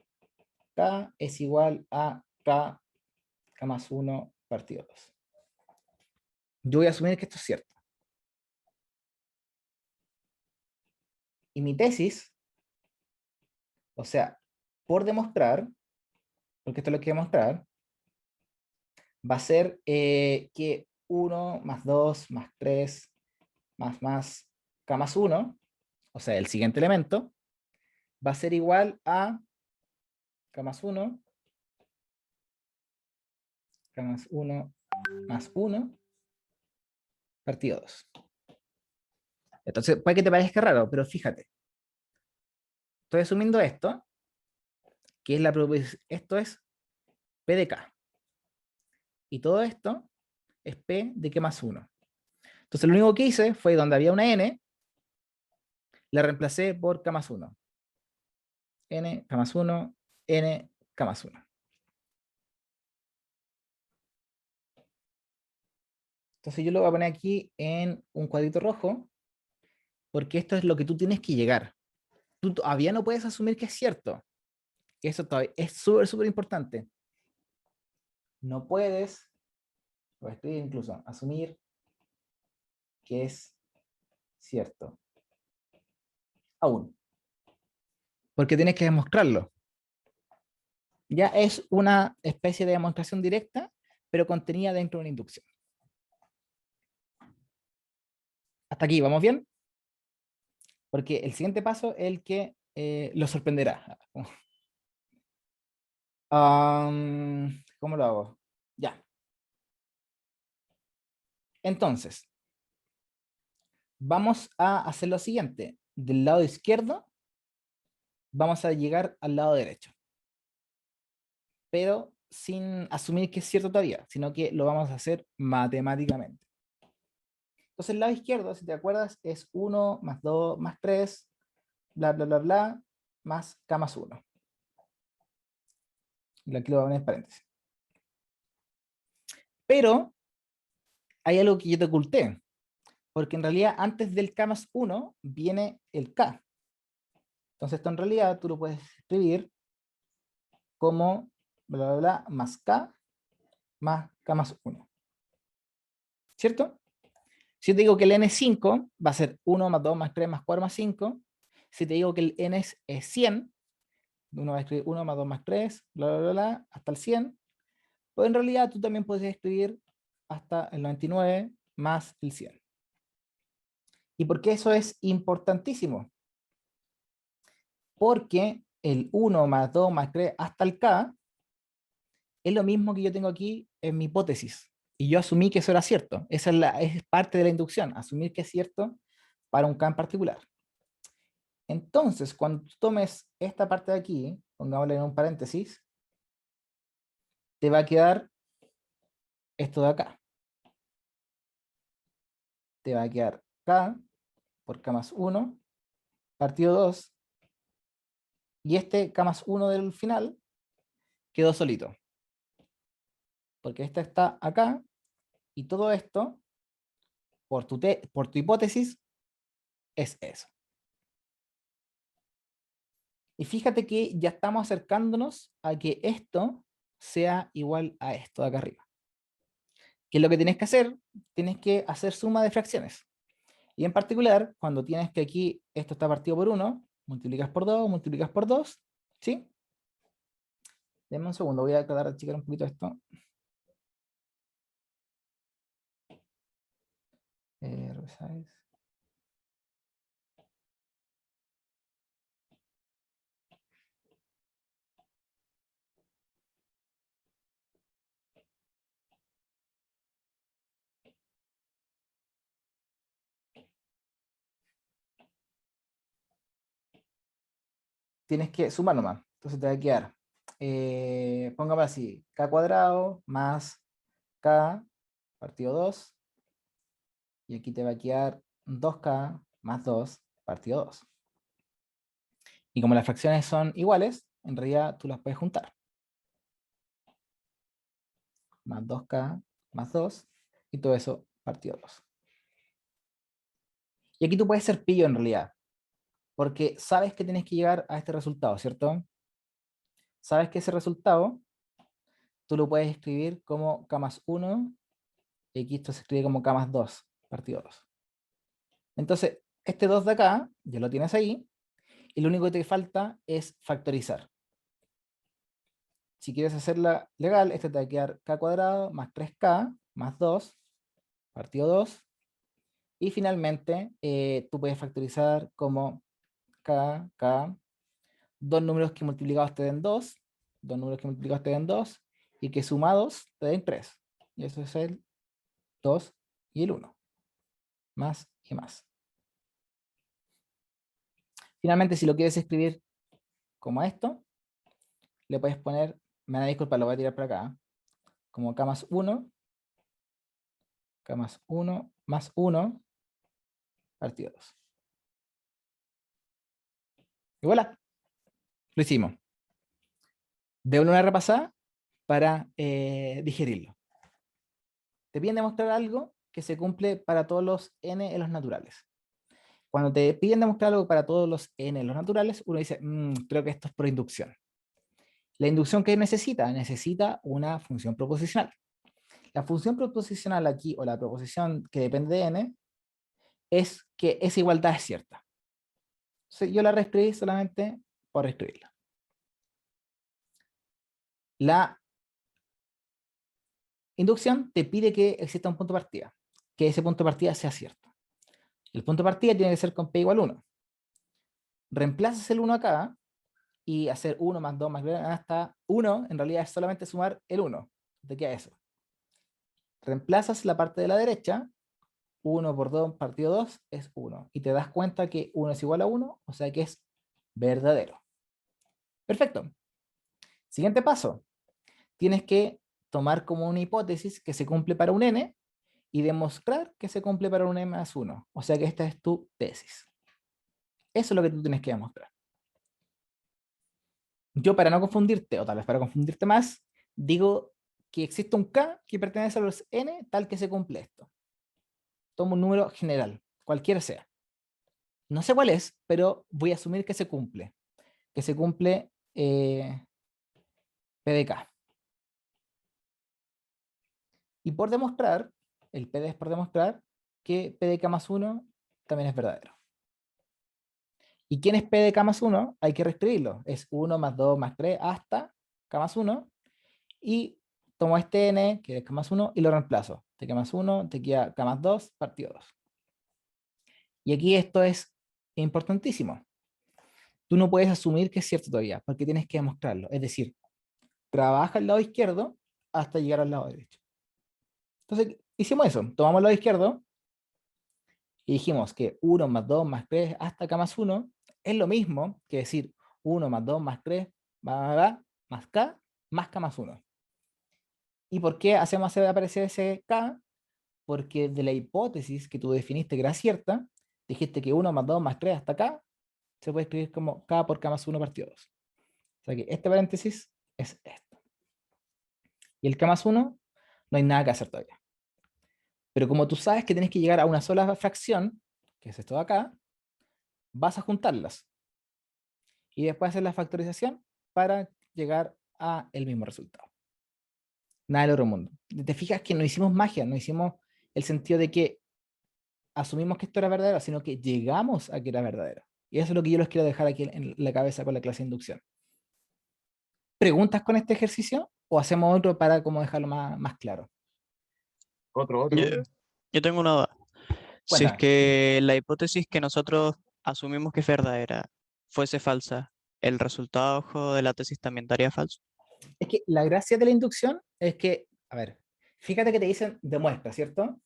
K es igual a K más 1 partido 2. Yo voy a asumir que esto es cierto. Y mi tesis, o sea, por demostrar, porque esto es lo que voy a demostrar, va a ser que 1 más 2 más 3 más K más 1, o sea, el siguiente elemento, va a ser igual a K más 1, K más 1 partido 2. Entonces, puede que te parezca raro, pero fíjate. Estoy asumiendo esto, que es la proposición, esto es P de K. Y todo esto es P de K más 1. Entonces, lo único que hice fue donde había una N, la reemplacé por K más 1. N, K más 1, N, K más 1. Entonces, yo lo voy a poner aquí en un cuadrito rojo, porque esto es lo que tú tienes que llegar. Tú todavía no puedes asumir que es cierto. Eso todavía es súper, súper importante. No puedes, lo voy a escribir incluso, asumir que es cierto. Aún. Porque tienes que demostrarlo. Ya es una especie de demostración directa, pero contenida dentro de una inducción. Hasta aquí, ¿vamos bien? Porque el siguiente paso es el que lo sorprenderá. ¿Cómo lo hago? Ya. Entonces, vamos a hacer lo siguiente. Del lado izquierdo, vamos a llegar al lado derecho. Pero sin asumir que es cierto todavía, sino que lo vamos a hacer matemáticamente. Entonces el lado izquierdo, si te acuerdas, es 1 más 2 más 3, bla, bla, bla, bla, más K más 1. Y aquí lo voy a poner en paréntesis. Pero hay algo que yo te oculté, porque en realidad antes del K más 1 viene el K. Entonces esto en realidad tú lo puedes escribir como bla, bla, bla, más K más 1. ¿Cierto? Si yo te digo que el n es 5, va a ser 1 más 2 más 3 más 4 más 5. Si te digo que el n es 100, uno va a escribir 1 más 2 más 3, bla, bla, bla, bla, hasta el 100. Pues en realidad tú también puedes escribir hasta el 99 más el 100. ¿Y por qué eso es importantísimo? Porque el 1 más 2 más 3 hasta el k es lo mismo que yo tengo aquí en mi hipótesis. Y yo asumí que eso era cierto. Esa es parte de la inducción, asumir que es cierto para un k en particular. Entonces, cuando tú tomes esta parte de aquí, pongámosle en un paréntesis, te va a quedar esto de acá. Te va a quedar k por k más 1, partido 2, y este k más 1 del final quedó solito. Porque esta está acá, y todo esto, por tu hipótesis, es eso. Y fíjate que ya estamos acercándonos a que esto sea igual a esto de acá arriba. ¿Qué es lo que tienes que hacer? Tienes que hacer suma de fracciones. Y en particular, cuando tienes que aquí esto está partido por 1, multiplicas por 2, ¿sí? Denme un segundo, voy a tratar de achicar un poquito esto. Resize. Tienes que sumar nomás. Entonces te va a quedar, póngame así, k cuadrado más k partido 2. Y aquí te va a quedar 2k más 2 partido 2. Y como las fracciones son iguales, en realidad tú las puedes juntar. más 2K más 2, y todo eso partido 2. Y aquí tú puedes ser pillo en realidad, porque sabes que tienes que llegar a este resultado, ¿cierto? Sabes que ese resultado tú lo puedes escribir como K más 1, y aquí esto se escribe como K más 2, partido 2. Entonces, este 2 de acá, ya lo tienes ahí, y lo único que te falta es factorizar. Si quieres hacerla legal, este te va a quedar K cuadrado más 3K más 2, partido 2, y finalmente tú puedes factorizar como K, dos números que multiplicados te den 2, dos números que multiplicados te den 2, y que sumados te den 3. Y eso es el 2 y el 1. Más y más. Finalmente, si lo quieres escribir como esto, le puedes poner, me da disculpa, lo voy a tirar para acá, como K más 1, K más 1, partido 2. Y voilà, lo hicimos. Démosle una repasada para digerirlo. Te piden demostrar algo que se cumple para todos los n en los naturales. Cuando te piden demostrar algo para todos los n en los naturales, uno dice, creo que esto es por inducción. La inducción que necesita una función proposicional. La función proposicional aquí, o la proposición que depende de n, es que esa igualdad es cierta. Entonces, yo la reescribí solamente por reescribirla. La inducción te pide que exista un punto de partida, que ese punto de partida sea cierto. El punto de partida tiene que ser con p igual 1. Reemplazas el 1 acá, y hacer 1 más 2 más 3 hasta 1, en realidad es solamente sumar el 1. Te queda eso. Reemplazas la parte de la derecha, 1 por 2 partido 2 es 1. Y te das cuenta que 1 es igual a 1, o sea que es verdadero. Perfecto. Siguiente paso. Tienes que tomar como una hipótesis que se cumple para un n y demostrar que se cumple para un n más 1. O sea que esta es tu tesis. Eso es lo que tú tienes que demostrar. Yo, para no confundirte, o tal vez para confundirte más, digo que existe un K que pertenece a los n tal que se cumple esto. Tomo un número general, cualquiera sea. No sé cuál es, pero voy a asumir que se cumple. Que se cumple P de K. Y por demostrar, el PD es por demostrar que P de K más 1 también es verdadero. ¿Y quién es P de K más 1? Hay que reescribirlo. Es 1 más 2 más 3 hasta K más 1. Y tomo este n, que es K más 1, y lo reemplazo. Te queda más 1, te queda K más 2, partido 2. Y aquí esto es importantísimo. Tú no puedes asumir que es cierto todavía, porque tienes que demostrarlo. Es decir, trabaja el lado izquierdo hasta llegar al lado derecho. Entonces, hicimos eso. Tomamos el lado izquierdo y dijimos que 1 más 2 más 3 hasta K más 1 es lo mismo que decir 1 más 2 más 3 más K más 1. ¿Y por qué hacemos aparecer ese K? Porque de la hipótesis que tú definiste que era cierta, dijiste que 1 más 2 más 3 hasta acá se puede escribir como K por K más 1 partido 2. O sea que este paréntesis es esto. Y el K más 1 no hay nada que hacer todavía. Pero como tú sabes que tienes que llegar a una sola fracción, que es esto de acá, vas a juntarlas. Y después hacer la factorización para llegar a el mismo resultado. Nada del otro mundo. Te fijas que no hicimos magia, no hicimos el sentido de que asumimos que esto era verdadero, sino que llegamos a que era verdadero. Y eso es lo que yo les quiero dejar aquí en la cabeza con la clase de inducción. ¿Preguntas con este ejercicio? ¿O hacemos otro para como dejarlo más claro? Otro. Yo tengo una duda. Si es Cuéntame. que la hipótesis que nosotros asumimos que es verdadera fuese falsa, ¿el resultado de la tesis también daría falso? Es que la gracia de la inducción es que, a ver, fíjate que te dicen demuestra, ¿cierto?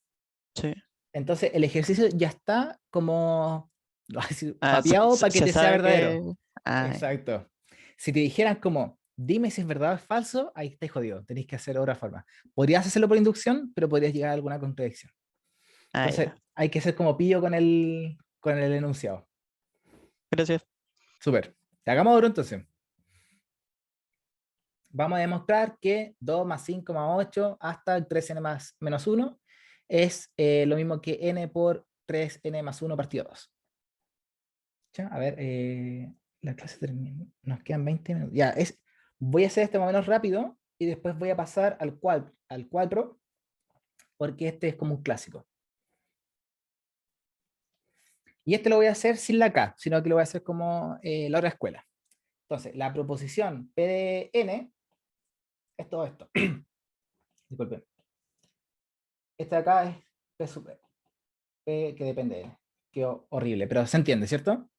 Sí. Entonces el ejercicio ya está como Ah, papeado para que se te sea sabe verdadero. que... Ah, Exacto. Si te dijeran como, dime si es verdad o es falso, ahí estáis jodido. Tenéis que hacer otra forma. Podrías hacerlo por inducción, pero podrías llegar a alguna contradicción. Entonces ya. hay que ser como pillo con el enunciado. Gracias. Súper. Hagamos otro entonces. vamos a demostrar que 2 más 5 más 8 hasta el 3n más menos 1 es lo mismo que n por 3n más 1 partido 2. ¿Ya? A ver, la clase termina. Nos quedan 20 minutos. Ya, voy a hacer este más o menos rápido y después voy a pasar al 4 porque este es como un clásico. Y este lo voy a hacer sin la K, sino que lo voy a hacer como la otra escuela. Entonces, la proposición P de N es todo esto. Disculpen. Este de acá es P sub P que depende de N. Qué horrible, pero se entiende, ¿cierto?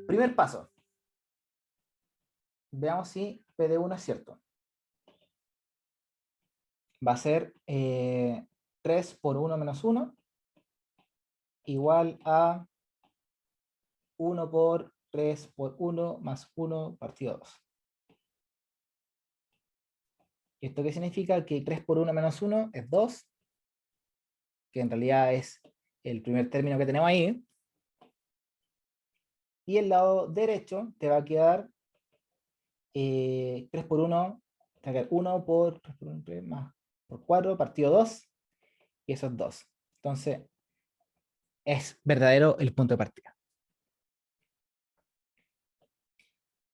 Primer paso. Veamos si P de 1 es cierto. Va a ser 3 por 1 menos 1 igual a 1 por 3 por 1 más 1 partido 2. ¿Y esto qué significa? Que 3 por 1 menos 1 es 2, que en realidad es el primer término que tenemos ahí. Y el lado derecho te va a quedar 3 por 1, te va a quedar 1 por 3 por 1, 3 más por 4 partido 2, y eso es 2. Entonces, es verdadero el punto de partida.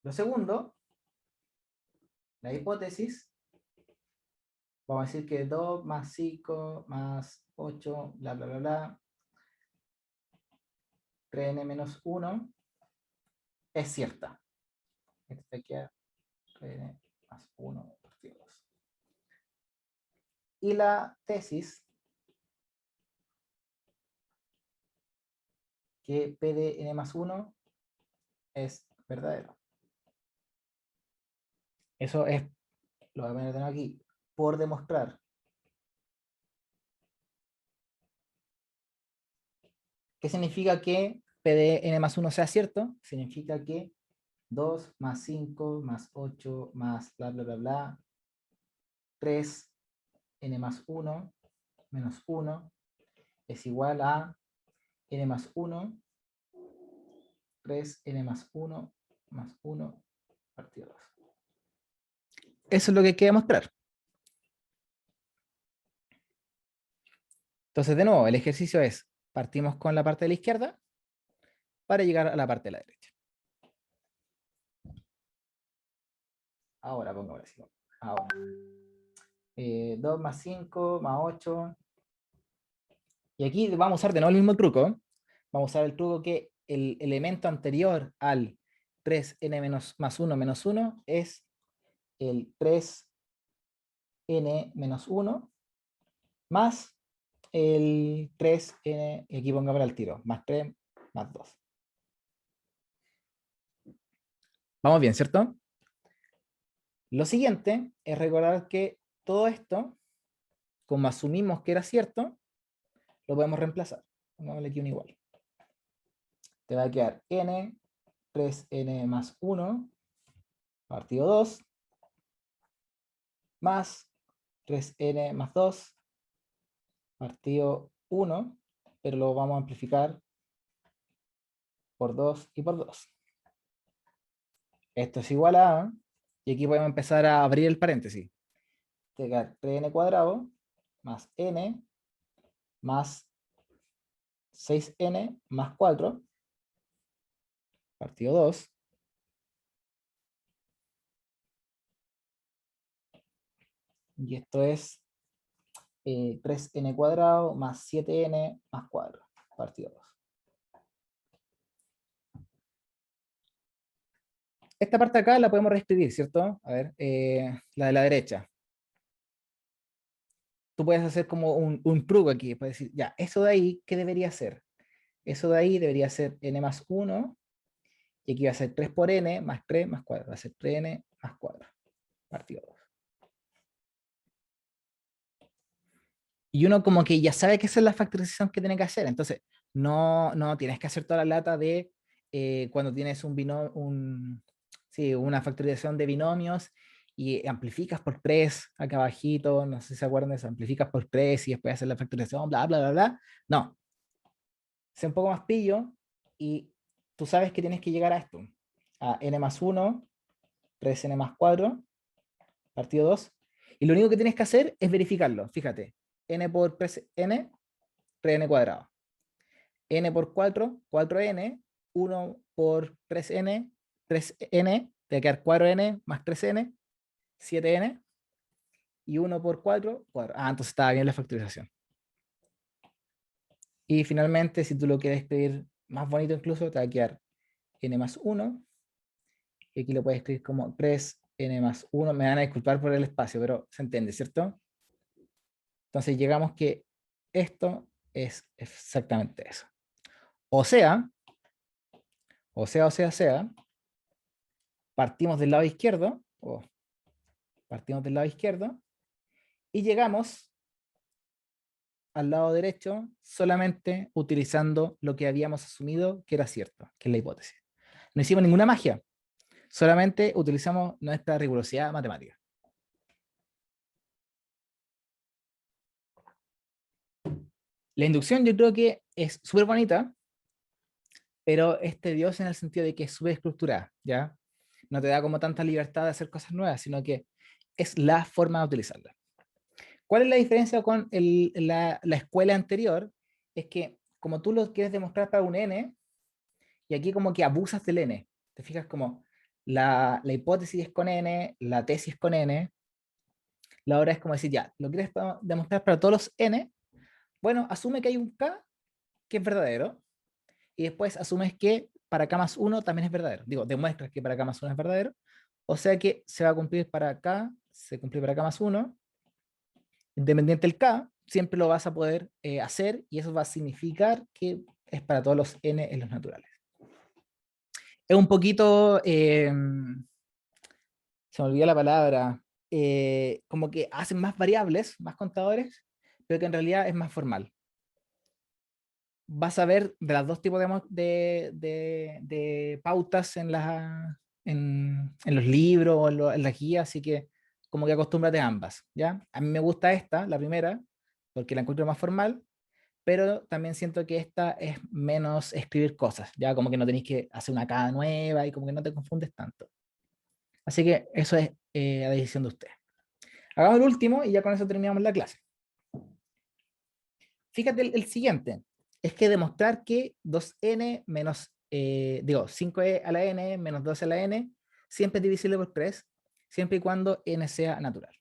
Lo segundo, la hipótesis, vamos a decir que 2 más 5 más 8, bla, bla, bla, bla, 3n menos 1 es cierta. Este queda 3n más 1 partido 2. Y la tesis, que P de n más 1 es verdadero. Eso es, lo voy a poner de nuevo aquí, por demostrar. ¿Qué significa que P de n más 1 sea cierto? Significa que 2 más 5 más 8 más bla bla bla bla 3 n más 1 menos 1 es igual a n más 1 3 n más 1 más 1 partido 2. Eso es lo que hay que demostrar. Entonces, de nuevo, el ejercicio es, partimos con la parte de la izquierda para llegar a la parte de la derecha. Ahora, pongo así. Ahora. 2 más 5 más 8. Y aquí vamos a usar de nuevo el mismo truco. Vamos a usar el truco que el elemento anterior al 3n menos, más 1 menos 1 es el 3n menos 1 más el 3n, y aquí pongamos al tiro, más 3 más 2. Vamos bien, ¿cierto? Lo siguiente es recordar que todo esto, como asumimos que era cierto, lo podemos reemplazar. Pongámosle aquí un igual. Te va a quedar n, 3n más 1, partido 2, más 3n más 2, partido 1, pero lo vamos a amplificar por 2 y por 2. Esto es igual a, y aquí podemos empezar a abrir el paréntesis. Te queda 3n cuadrado más n más 6n más 4, partido 2, y esto es 3n cuadrado más 7n más 4, partido 2. Esta parte acá la podemos reescribir, ¿cierto? A ver, la de la derecha. Tú puedes hacer como un truco aquí, puedes decir, ya, eso de ahí, ¿qué debería ser? Eso de ahí debería ser n más 1, y aquí va a ser 3 por n más 3 más 4, va a ser 3n más 4, partido 2. Y uno como que ya sabe que esa es la factorización que tiene que hacer, entonces no tienes que hacer toda la lata de cuando tienes una factorización de binomios y amplificas por 3 acá abajito, no sé si se acuerdan de eso, amplificas por 3 y después haces la factorización, bla, bla, bla, bla. No. Sé un poco más pillo y tú sabes que tienes que llegar a esto, a n más 1 3n más 4, partido 2. Y lo único que tienes que hacer es verificarlo. Fíjate, n por 3n, 3n cuadrado. N por 4, 4n. 1 por 3n, 3n. Te va a quedar 4n más 3n, 7n. Y 1 por 4, 4. Ah, entonces estaba bien la factorización. Y finalmente, si tú lo quieres escribir más bonito incluso, te va a quedar n más 1. Y aquí lo puedes escribir como 3n más 1. Me van a disculpar por el espacio, pero se entiende, ¿cierto? Entonces llegamos que esto es exactamente eso. O sea, partimos del lado izquierdo, y llegamos al lado derecho solamente utilizando lo que habíamos asumido que era cierto, que es la hipótesis. No hicimos ninguna magia, solamente utilizamos nuestra rigurosidad matemática. La inducción yo creo que es súper bonita, pero es tediosa en el sentido de que es súper estructurada, ¿ya? No te da como tanta libertad de hacer cosas nuevas, sino que es la forma de utilizarla. ¿Cuál es la diferencia con la escuela anterior? Es que como tú lo quieres demostrar para un n, y aquí como que abusas del n. Te fijas como la hipótesis es con n, la tesis es con n, la hora es como decir, ya, lo quieres demostrar para todos los n, bueno, asume que hay un k que es verdadero, y después asumes que para k más 1 también es verdadero. Digo, demuestras que para k más 1 es verdadero, o sea que se va a cumplir para k, se cumple para k más 1, independiente del k, siempre lo vas a poder hacer, y eso va a significar que es para todos los n en los naturales. Es un poquito, se me olvidó la palabra, como que hacen más variables, más contadores, pero que en realidad es más formal. Vas a ver de los dos tipos de pautas en los libros o en las guías, así que como que acostúmbrate a ambas, ¿ya? A mí me gusta esta, la primera, porque la encuentro más formal, pero también siento que esta es menos escribir cosas, ya como que no tenéis que hacer una cada nueva y como que no te confundes tanto. Así que eso es a decisión de usted. Hagamos el último y ya con eso terminamos la clase. Fíjate el siguiente, es que demostrar que 2n menos, 5e a la n menos 2 a la n siempre es divisible por 3, siempre y cuando n sea natural.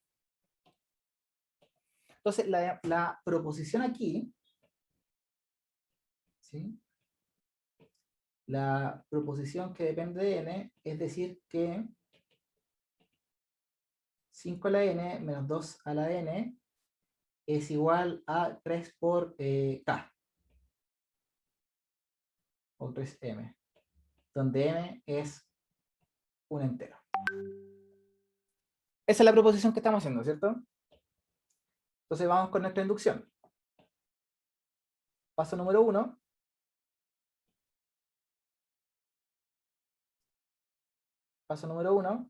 Entonces, la proposición aquí, ¿sí? La proposición que depende de n, es decir que 5 a la n menos 2 a la n es igual a 3 por k, o 3m, donde m es un entero. Esa es la proposición que estamos haciendo, ¿cierto? Entonces vamos con nuestra inducción. Paso número 1. Paso número 1.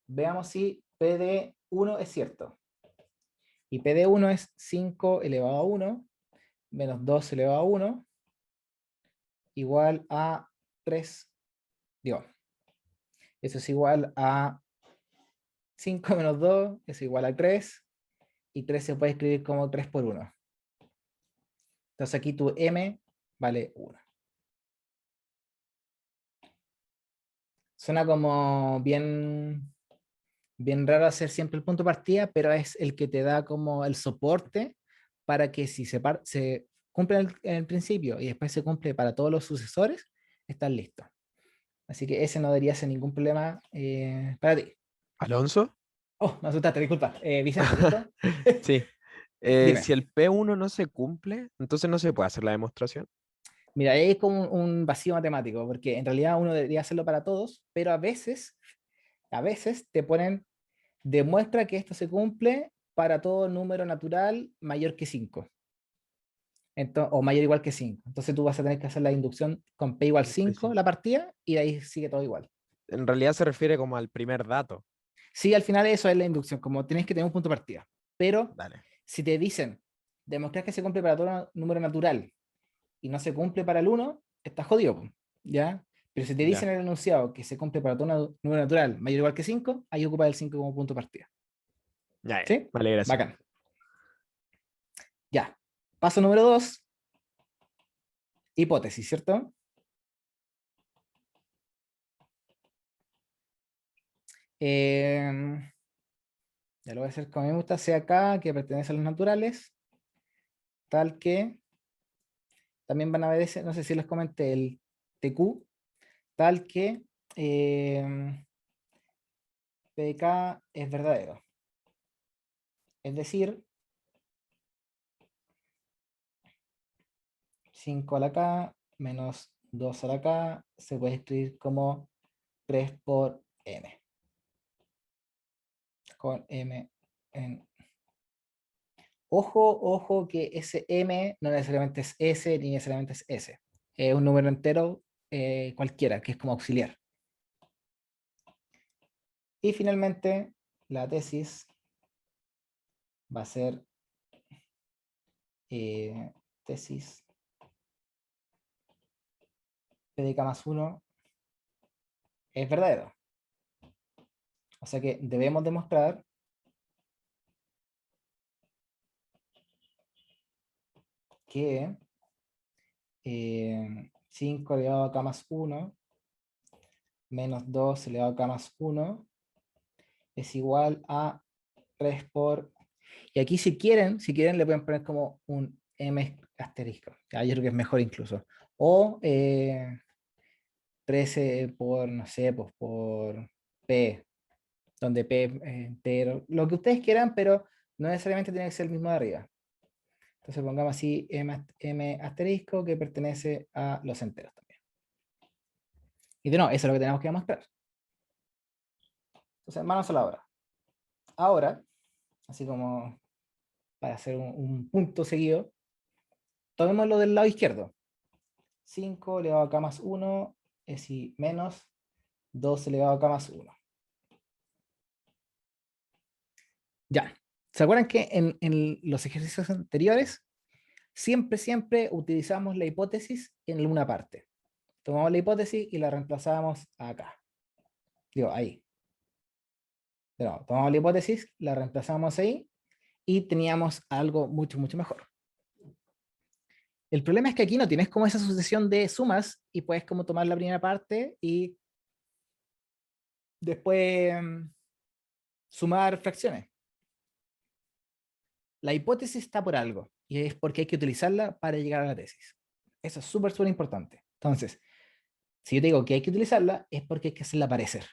Veamos si P de 1 es cierto. Y P de 1 es 5 elevado a 1 menos 2 elevado a 1 igual a 3. Digo, eso es igual a 5 menos 2 es igual a 3. Y 3 se puede escribir como 3 por 1. Entonces aquí tu m vale 1. Suena como bien raro hacer siempre el punto de partida, pero es el que te da como el soporte para que si se cumple en el principio y después se cumple para todos los sucesores, estás listo. Así que ese no debería ser ningún problema para ti. ¿Alonso? Oh, me asustaste, disculpa. Vicente, ¿cierto? Sí. Dime. Si el P1 no se cumple, entonces no se puede hacer la demostración. Mira, ahí es como un vacío matemático, porque en realidad uno debería hacerlo para todos, pero a veces te ponen, demuestra que esto se cumple para todo número natural mayor que 5. O mayor o igual que 5. Entonces tú vas a tener que hacer la inducción con P igual 5, la partida, y de ahí sigue todo igual. En realidad se refiere como al primer dato. Sí, al final eso es la inducción, como tienes que tener un punto de partida. Pero Dale. si te dicen, demostrar que se cumple para todo número natural y no se cumple para el 1, estás jodido, ¿ya? Pero si te Ya. dicen en el enunciado que se cumple para todo número natural mayor o igual que 5, ahí ocupa el 5 como punto de partida. Ya, ¿Sí? vale, gracias. Bacán. Ya. Paso número 2. Hipótesis, ¿cierto? Ya lo voy a hacer como me gusta, sea acá, que pertenece a los naturales, tal que, también van a ver ese, no sé si les comenté, el TQ, tal que PK es verdadero. Es decir, 5 a la K menos 2 a la K se puede escribir como 3 por M. Con M en... Ojo que ese M no necesariamente es S ni necesariamente es S. Es un número entero cualquiera, que es como auxiliar. Y finalmente, la tesis va a ser tesis PDK más 1 es verdadero. O sea que debemos demostrar que 5 elevado a k más 1 menos 2 elevado a k más 1 es igual a 3 por... Y aquí si quieren le pueden poner como un M asterisco. Ya, yo creo que es mejor incluso. O 13 por, no sé, pues por P, donde P es entero. Lo que ustedes quieran, pero no necesariamente tiene que ser el mismo de arriba. Entonces pongamos así M asterisco que pertenece a los enteros también. Y de nuevo, eso es lo que tenemos que demostrar. Entonces, manos a la obra. Ahora, así como para hacer un punto seguido, tomémoslo del lado izquierdo. 5 elevado a k más 1 es y menos 2 elevado a k más 1. Ya. ¿Se acuerdan que en los ejercicios anteriores siempre utilizamos la hipótesis en una parte? Tomamos la hipótesis y la reemplazábamos acá. Digo, ahí. Pero tomamos la hipótesis, la reemplazamos ahí y teníamos algo mucho mejor. El problema es que aquí no tienes como esa sucesión de sumas y puedes como tomar la primera parte y después sumar fracciones. La hipótesis está por algo y es porque hay que utilizarla para llegar a la tesis. Eso es súper importante. Entonces, si yo te digo que hay que utilizarla, es porque hay que hacerla aparecer.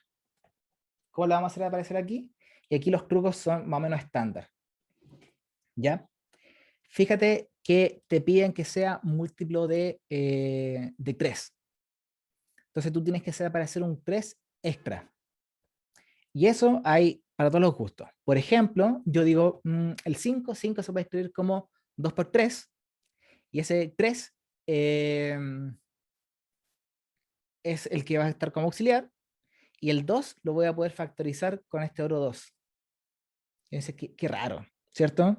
¿Cómo la vamos a hacer aparecer aquí? Y aquí los trucos son más o menos estándar. ¿Ya? Fíjate que te piden que sea múltiplo de 3. Entonces tú tienes que hacer aparecer un 3 extra. Y eso hay para todos los gustos. Por ejemplo, yo digo, el 5 se puede escribir como 2 por 3. Y ese 3 es el que va a estar como auxiliar. Y el 2 lo voy a poder factorizar con este otro 2. Entonces, qué raro, ¿cierto?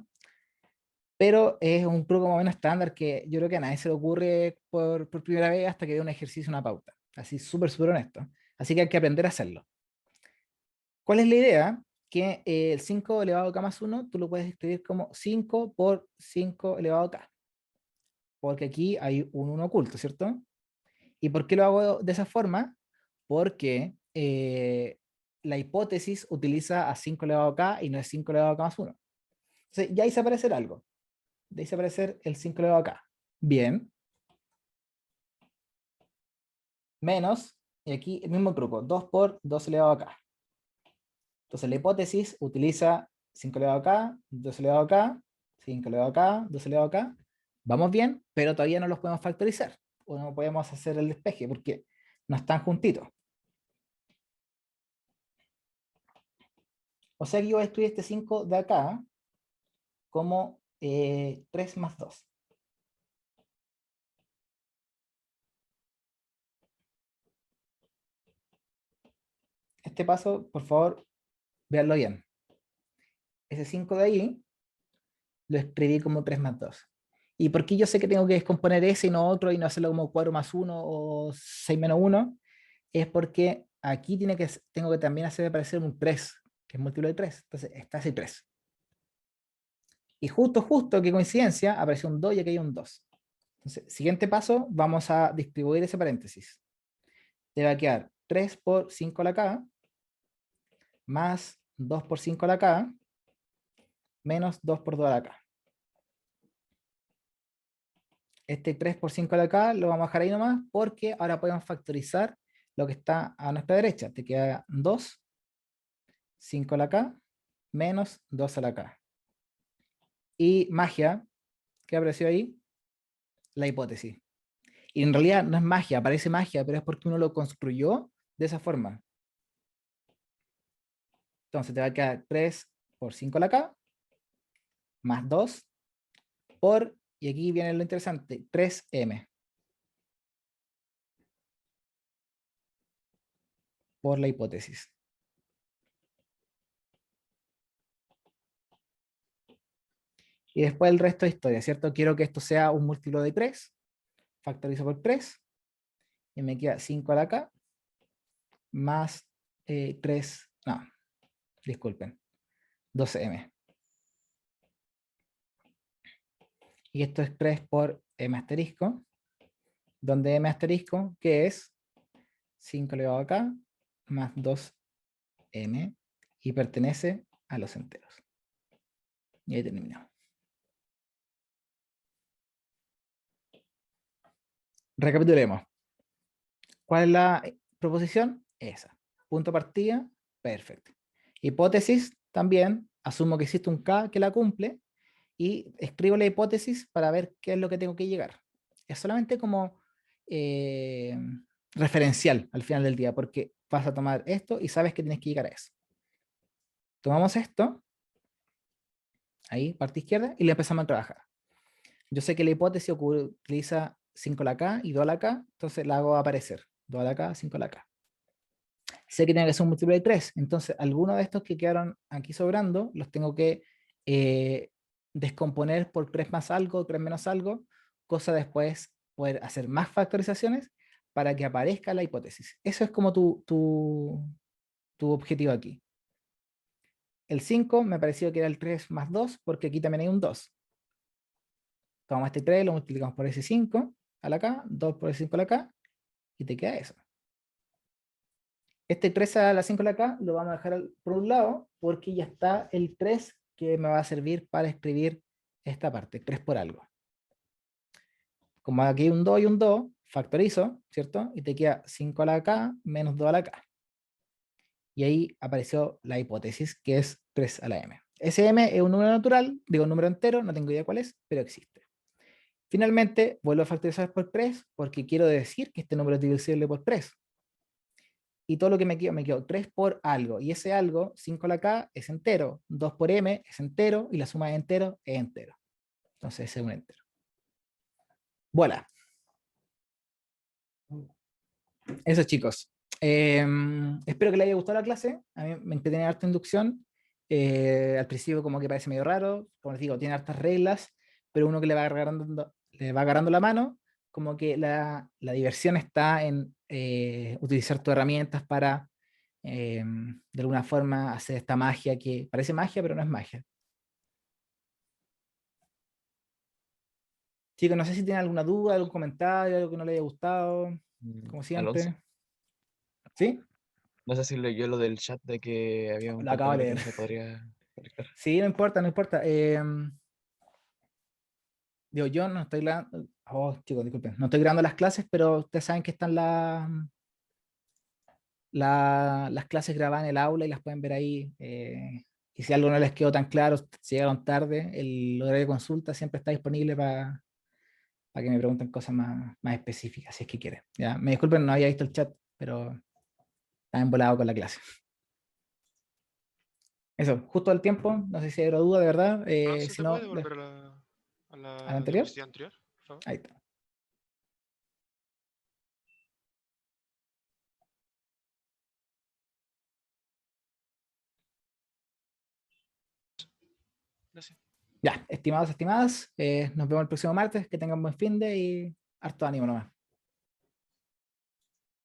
Pero es un truco más o menos estándar que yo creo que a nadie se le ocurre por primera vez hasta que dé un ejercicio, una pauta. Así súper honesto. Así que hay que aprender a hacerlo. ¿Cuál es la idea? Que el 5 elevado a k más 1 tú lo puedes escribir como 5 por 5 elevado a k. Porque aquí hay un 1 oculto, ¿cierto? ¿Y por qué lo hago de esa forma? Porque la hipótesis utiliza a 5 elevado a k y no es 5 elevado a k más 1. Entonces ya hice aparecer algo. Ya hice aparecer el 5 elevado a k. Bien. Menos, y aquí el mismo truco, 2 por 2 elevado a k. Entonces la hipótesis utiliza 5 elevado a k, 2 elevado a k, 5 elevado a k, 2 elevado a k. Vamos bien, pero todavía no los podemos factorizar. O no podemos hacer el despeje porque no están juntitos. O sea que yo voy a escribir este 5 de acá como 3 más 2. Este paso, por favor, véanlo bien. Ese 5 de ahí lo escribí como 3 más 2. ¿Y por qué yo sé que tengo que descomponer ese y no otro y no hacerlo como 4 más 1 o 6 menos 1? es porque aquí tengo que también hacer aparecer un 3, que es múltiplo de 3. Entonces está ese 3. Y justo, qué coincidencia, apareció un 2 y aquí hay un 2. Entonces, siguiente paso, vamos a distribuir ese paréntesis. Te va a quedar 3 por 5 a la k, más 2 por 5 a la k, menos 2 por 2 a la k. Este 3 por 5 a la k lo vamos a dejar ahí nomás, porque ahora podemos factorizar lo que está a nuestra derecha. Te queda 2, 5 a la k, menos 2 a la k. Y magia, ¿qué apareció ahí? La hipótesis. Y en realidad no es magia, parece magia, pero es porque uno lo construyó de esa forma. Entonces te va a quedar 3 por 5 a la k, más 2 por, y aquí viene lo interesante, 3m. Por la hipótesis. Y después el resto de historia, ¿cierto? Quiero que esto sea un múltiplo de 3, factorizo por 3, y me queda 5 a la k, más 3, no, disculpen, 12m. Y esto es 3 por m asterisco, donde m asterisco, que es 5 elevado a k, más 2m, y pertenece a los enteros. Y ahí terminamos. Recapitulemos. ¿Cuál es la proposición? Esa. Punto de partida, perfecto. Hipótesis, también, asumo que existe un K que la cumple, y escribo la hipótesis para ver qué es lo que tengo que llegar. Es solamente como referencial al final del día, porque vas a tomar esto y sabes que tienes que llegar a eso. Tomamos esto, ahí, parte izquierda, y le empezamos a trabajar. Yo sé que la hipótesis utiliza 5 a la K y 2 a la K, entonces la hago aparecer. 2 a la K, 5 a la K. Sé que tiene que ser un múltiplo de 3, entonces algunos de estos que quedaron aquí sobrando los tengo que descomponer por 3 más algo, 3 menos algo, cosa después poder hacer más factorizaciones para que aparezca la hipótesis. Eso es como tu objetivo aquí. El 5 me pareció que era el 3 más 2, porque aquí también hay un 2. Tomamos este 3, lo multiplicamos por ese 5 a la K, 2 por el 5 a la K, y te queda eso. Este 3 a la 5 a la K lo vamos a dejar por un lado, porque ya está el 3 que me va a servir para escribir esta parte, 3 por algo. Como aquí hay un 2 y un 2, factorizo, ¿cierto? Y te queda 5 a la K menos 2 a la K. Y ahí apareció la hipótesis, que es 3 a la M. Ese M es un número natural, digo un número entero, no tengo idea cuál es, pero existe. Finalmente, vuelvo a factorizar por 3, porque quiero decir que este número es divisible por 3. Y todo lo que me quedo 3 por algo. Y ese algo, 5 a la K, es entero. 2 por M es entero. Y la suma de enteros es entero. Entonces ese es un entero. Voilà. Eso, chicos. Espero que les haya gustado la clase. A mí me entretiene harta inducción. Al principio como que parece medio raro. Como les digo, tiene hartas reglas. Pero uno que le va agarrando la mano, como que la diversión está en utilizar tus herramientas para de alguna forma hacer esta magia que parece magia, pero no es magia. Chicos, no sé si tienen alguna duda, algún comentario, algo que no les haya gustado, como siempre. Alonso, ¿Sí? no sé si leyó lo del chat de que había un Lo acabo de compañero que no leer. se podría conectar. Sí, no importa, no importa. Digo, yo no estoy grabando. Oh, chicos, disculpen. No estoy grabando las clases, pero ustedes saben que están las clases grabadas en el aula y las pueden ver ahí. Y si algo no les quedó tan claro, si llegaron tarde, el horario de consulta siempre está disponible para que me pregunten cosas más específicas, si es que quieren. ¿Ya? Me disculpen, no había visto el chat, pero estaba embolado con la clase. Eso, justo al tiempo, no sé si hay otra duda de verdad. Alonso, Si ¿te no, puedes volver a ¿a la la anterior? diapositiva anterior, por favor? Ahí está. Gracias. Ya, estimados, estimadas, nos vemos el próximo martes. Que tengan buen fin de y harto ánimo nomás.